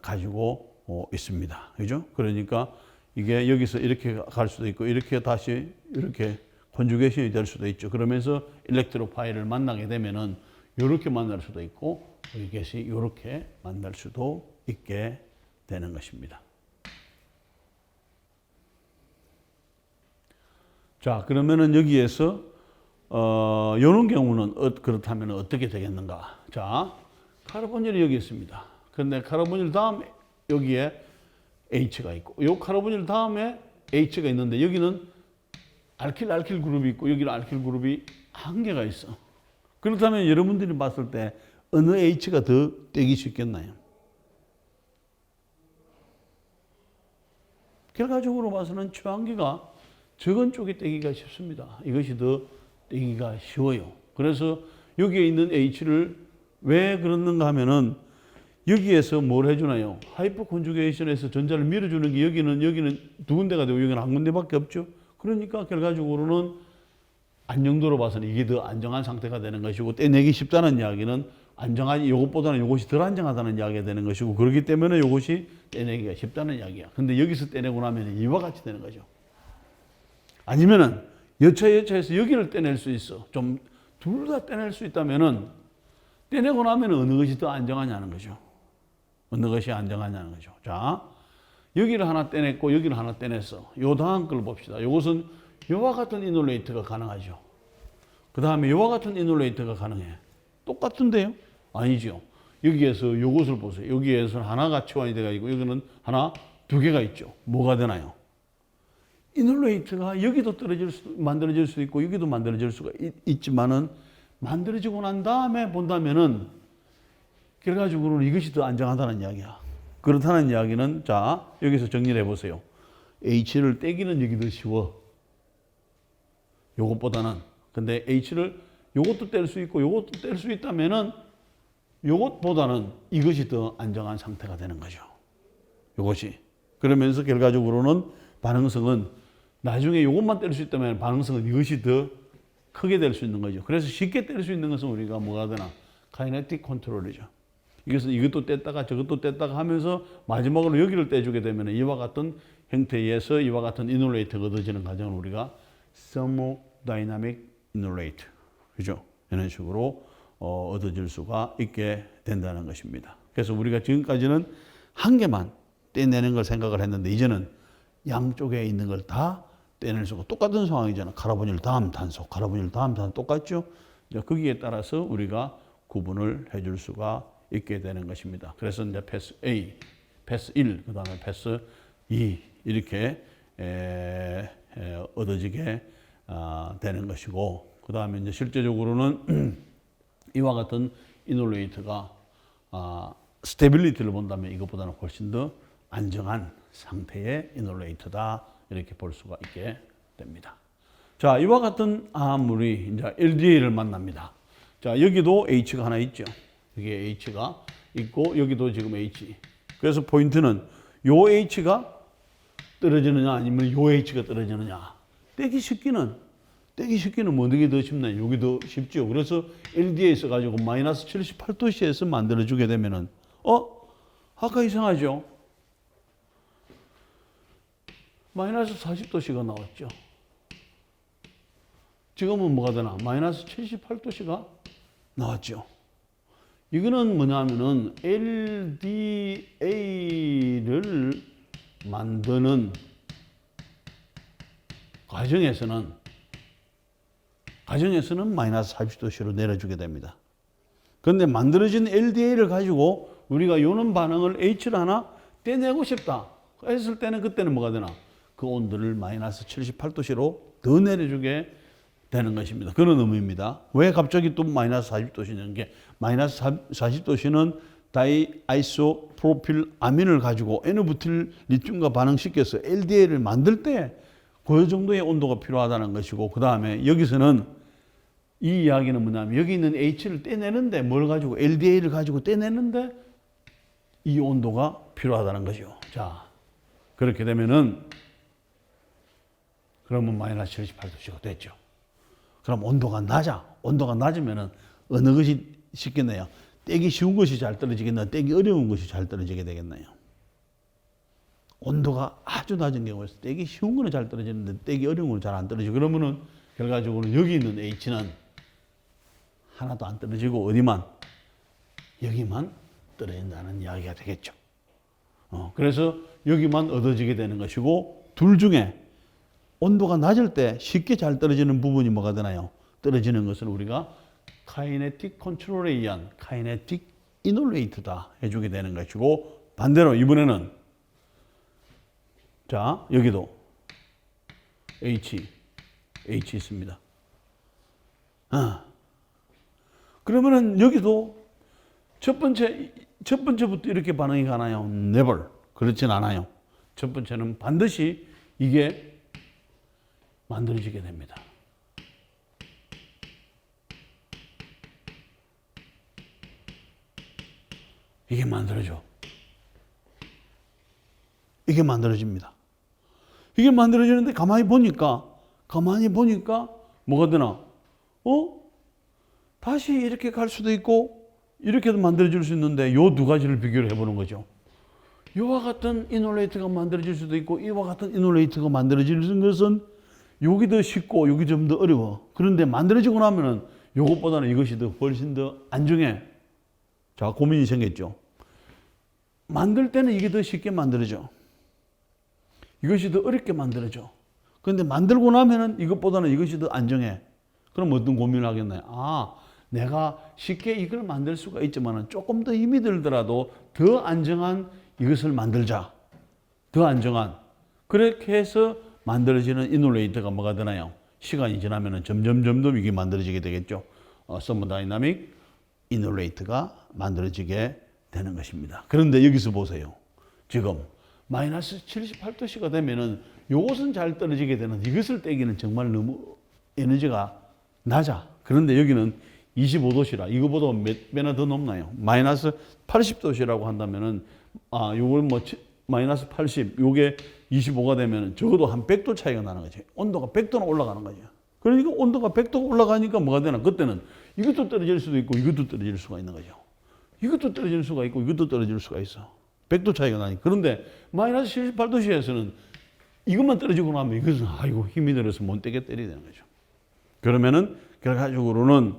가지고 있습니다. 그죠? 그러니까 이게 여기서 이렇게 갈 수도 있고 이렇게 다시 이렇게 컨주게이션이 될 수도 있죠. 그러면서 일렉트로파일을 만나게 되면은 이렇게 만날 수도 있고 이것이 이렇게 만날 수도 있게 되는 것입니다. 자, 그러면은 여기에서 이런 경우는 그렇다면 어떻게 되겠는가? 자, 카르보닐이 여기 있습니다. 그런데 카르보닐 다음 여기에 H가 있고, 이 카르보닐 다음에 H가 있는데 여기는 알킬 그룹이 있고 여기는 알킬 그룹이 한 개가 있어. 그렇다면 여러분들이 봤을 때 어느 H가 더 떼기 쉽겠나요? 결과적으로 봐서는 최한기가 적은 쪽에 떼기가 쉽습니다. 이것이 더 떼기가 쉬워요. 그래서 여기에 있는 H를 왜 그러는가 하면은 여기에서 뭘 해주나요? 하이퍼 컨주게이션에서 전자를 밀어주는 게 여기는 두 군데가 되고 여기는 한 군데밖에 없죠. 그러니까 결과적으로는 안정도로 봐서는 이게 더 안정한 상태가 되는 것이고 떼내기 쉽다는 이야기는 안정하지 이것보다는 이것이 덜 안정하다는 이야기가 되는 것이고 그렇기 때문에 이것이 떼내기가 쉽다는 이야기야. 근데 여기서 떼내고 나면 이와 같이 되는 거죠. 아니면은 여차여차해서 여기를 떼낼 수 있어. 좀 둘 다 떼낼 수 있다면은 떼내고 나면 어느 것이 더 안정하냐는 거죠. 어느 것이 안정하냐는 거죠. 자, 여기를 하나 떼냈고 여기를 하나 떼냈어. 요 다음 걸 봅시다. 요것은 요와 같은 이놀레이트가 가능하죠. 그 다음에 요와 같은 이놀레이트가 가능해. 똑같은데요? 아니죠. 여기에서 요것을 보세요. 여기에서 하나가 치환이 되어 있고 여기는 하나, 두 개가 있죠. 뭐가 되나요? 이놀레이트가 여기도 만들어질 수 있고 여기도 만들어질 수가 있지만은 만들어지고 난 다음에 본다면은 결과적으로는 이것이 더 안정하다는 이야기야. 그렇다는 이야기는 자 여기서 정리를 해보세요. H를 떼기는 여기 더 쉬워. 요것보다는. 근데 H를 요것도 뗄 수 있고 요것도 뗄 수 있다면은 요것보다는 이것이 더 안정한 상태가 되는 거죠. 요것이. 그러면서 결과적으로는 반응성은 나중에 요것만 뗄 수 있다면 반응성은 이것이 더 크게 될 수 있는 거죠. 그래서 쉽게 뗄 수 있는 것은 우리가 뭐가 되나? 카이네틱 컨트롤이죠. 이것도 뗐다가 저것도 뗐다가 하면서 마지막으로 여기를 떼주게 되면 이와 같은 형태에서 이와 같은 이놀레이트가 얻어지는 과정을 우리가 thermodynamic inolate, 그죠? 이런 식으로 얻어질 수가 있게 된다는 것입니다. 그래서 우리가 지금까지는 한 개만 떼내는 걸 생각을 했는데 이제는 양쪽에 있는 걸 다 떼낼 수가 똑같은 상황이잖아. 카르보닐 다음 탄소, 카르보닐 다음 탄소 똑같죠? 이제 거기에 따라서 우리가 구분을 해줄 수가 있게 되는 것입니다. 그래서 이제 패스 A, 패스 1, 그 다음에 패스 2 이렇게 얻어지게 되는 것이고, 그 다음에 이제 실제적으로는 이와 같은 이놀레이트가 스테빌리티를 본다면 이것보다는 훨씬 더 안정한 상태의 이놀레이트다 이렇게 볼 수가 있게 됩니다. 자, 이와 같은 물이 이제 LDA를 만납니다. 자, 여기도 H가 하나 있죠. 여기에 H가 있고 여기도 지금 H. 그래서 포인트는 요 H가 떨어지느냐 아니면 요 H가 떨어지느냐. 떼기 쉽기는 어느 더 쉽나요? 여기 더 쉽죠. 그래서 LDA 써가지고 마이너스 78도씨에서 만들어주게 되면은 아까 이상하죠? 마이너스 40도씨가 나왔죠. 지금은 뭐가 되나? 마이너스 78도씨가 나왔죠. 이거는 뭐냐면은 LDA를 만드는 과정에서는 마이너스 40도씨로 내려주게 됩니다. 그런데 만들어진 LDA를 가지고 우리가 요런 반응을 H를 하나 떼내고 싶다 했을 때는 그때는 뭐가 되나? 그 온도를 마이너스 78도씨로 더 내려주게 되는 것입니다. 그런 의미입니다. 왜 갑자기 또 마이너스 40도씨냐는 게 마이너스 40도씨는 다이아이소프로필 아민을 가지고 N부틸 리튬과 반응시켜서 LDA를 만들 때 그 정도의 온도가 필요하다는 것이고, 그 다음에 여기서는 이 이야기는 뭐냐면 여기 있는 H를 떼내는데 뭘 가지고 LDA를 가지고 떼내는데 이 온도가 필요하다는 거죠. 자, 그렇게 되면은 그러면 마이너스 78도씨가 됐죠. 그럼 온도가 낮으면은 어느 것이 쉽겠나요? 떼기 쉬운 것이 잘 떨어지겠나요? 떼기 어려운 것이 잘 떨어지게 되겠나요? 온도가 아주 낮은 경우에서 떼기 쉬운 거는 잘 떨어지는데 떼기 어려운 거는 잘 안 떨어지고, 그러면은 결과적으로 여기 있는 H는 하나도 안 떨어지고 여기만 떨어진다는 이야기가 되겠죠. 그래서 여기만 얻어지게 되는 것이고, 둘 중에 온도가 낮을 때 쉽게 잘 떨어지는 부분이 뭐가 되나요? 떨어지는 것을 우리가 카이네틱 컨트롤에 의한 카이네틱 이놀레이트다 해주게 되는 것이고, 반대로 이번에는 자, 여기도 H 있습니다. 그러면은 여기도 첫 번째부터 이렇게 반응이 가나요? Never. 그렇진 않아요. 첫 번째는 반드시 이게 만들어지게 됩니다. 이게 만들어집니다. 이게 만들어지는데 가만히 보니까 뭐가 되나? 다시 이렇게 갈 수도 있고 이렇게도 만들어질 수 있는데 요 두 가지를 비교를 해보는 거죠. 이와 같은 이놀레이트가 만들어질 수도 있고 이와 같은 이놀레이트가 만들어지는 것은 여기 더 쉽고 여기 좀 더 어려워. 그런데 만들어지고 나면은 요것보다는 이것이 더 훨씬 더 안정해. 자, 고민이 생겼죠. 만들 때는 이게 더 쉽게 만들어져. 이것이 더 어렵게 만들어져. 그런데 만들고 나면은 이것보다는 이것이 더 안정해. 그럼 어떤 고민을 하겠나요? 내가 쉽게 이걸 만들 수가 있지만은 조금 더 힘이 들더라도 더 안정한 이것을 만들자. 더 안정한. 그렇게 해서 만들어지는 이놀레이트가 뭐가 되나요? 시간이 지나면은 점점 이게 만들어지게 되겠죠. 서머다이나믹 이놀레이트가 만들어지게 되는 것입니다. 그런데 여기서 보세요. 지금 마이너스 78도씨가 되면은 이것은 잘 떨어지게 되는데 이것을 떼기는 정말 너무 에너지가 낮아. 그런데 여기는 25도씨라 이거보다 몇 배나 더 높나요? 마이너스 80도씨라고 한다면은 요걸 마이너스 80, 요게 25가 되면은 적어도 한 100도 차이가 나는 거지. 온도가 100도는 올라가는 거죠. 그러니까 온도가 100도가 올라가니까 뭐가 되나? 그때는 이것도 떨어질 수도 있고 이것도 떨어질 수가 있는 거죠. 이것도 떨어질 수가 있고 이것도 떨어질 수가 있어. 100도 차이가 나니까. 그런데 마이너스 78도씨에서는 이것만 떨어지고 나면 이것은 아이고 힘이 들어서 못 되게 때려야 되는 거죠. 그러면은 결과적으로는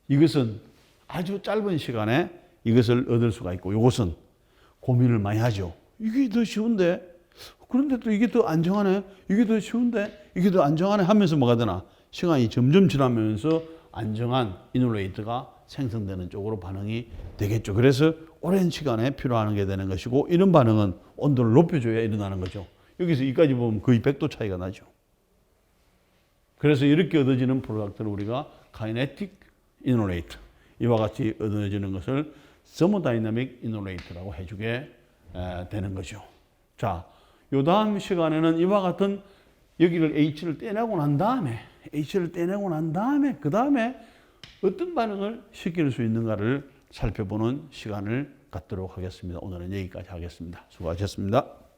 이것은 아주 짧은 시간에 이것을 얻을 수가 있고 이것은 고민을 많이 하죠. 이게 더 쉬운데 그런데 또 이게 더 안정하네. 이게 더 쉬운데 이게 더 안정하네 하면서 뭐가 되나? 시간이 점점 지나면서 안정한 이놀레이트가 생성되는 쪽으로 반응이 되겠죠. 그래서 오랜 시간에 필요한 게 되는 것이고 이런 반응은 온도를 높여줘야 일어나는 거죠. 여기서 이까지 보면 거의 100도 차이가 나죠. 그래서 이렇게 얻어지는 프로덕트를 우리가 카이네틱 이놀레이트 이와 같이 얻어지는 것을 서머다이나믹 이놀레이트라고 해주게 되는 거죠. 자, 요 다음 시간에는 이와 같은 여기를 H를 떼내고 난 다음에 그 다음에 어떤 반응을 시킬 수 있는가를 살펴보는 시간을 갖도록 하겠습니다. 오늘은 여기까지 하겠습니다. 수고하셨습니다.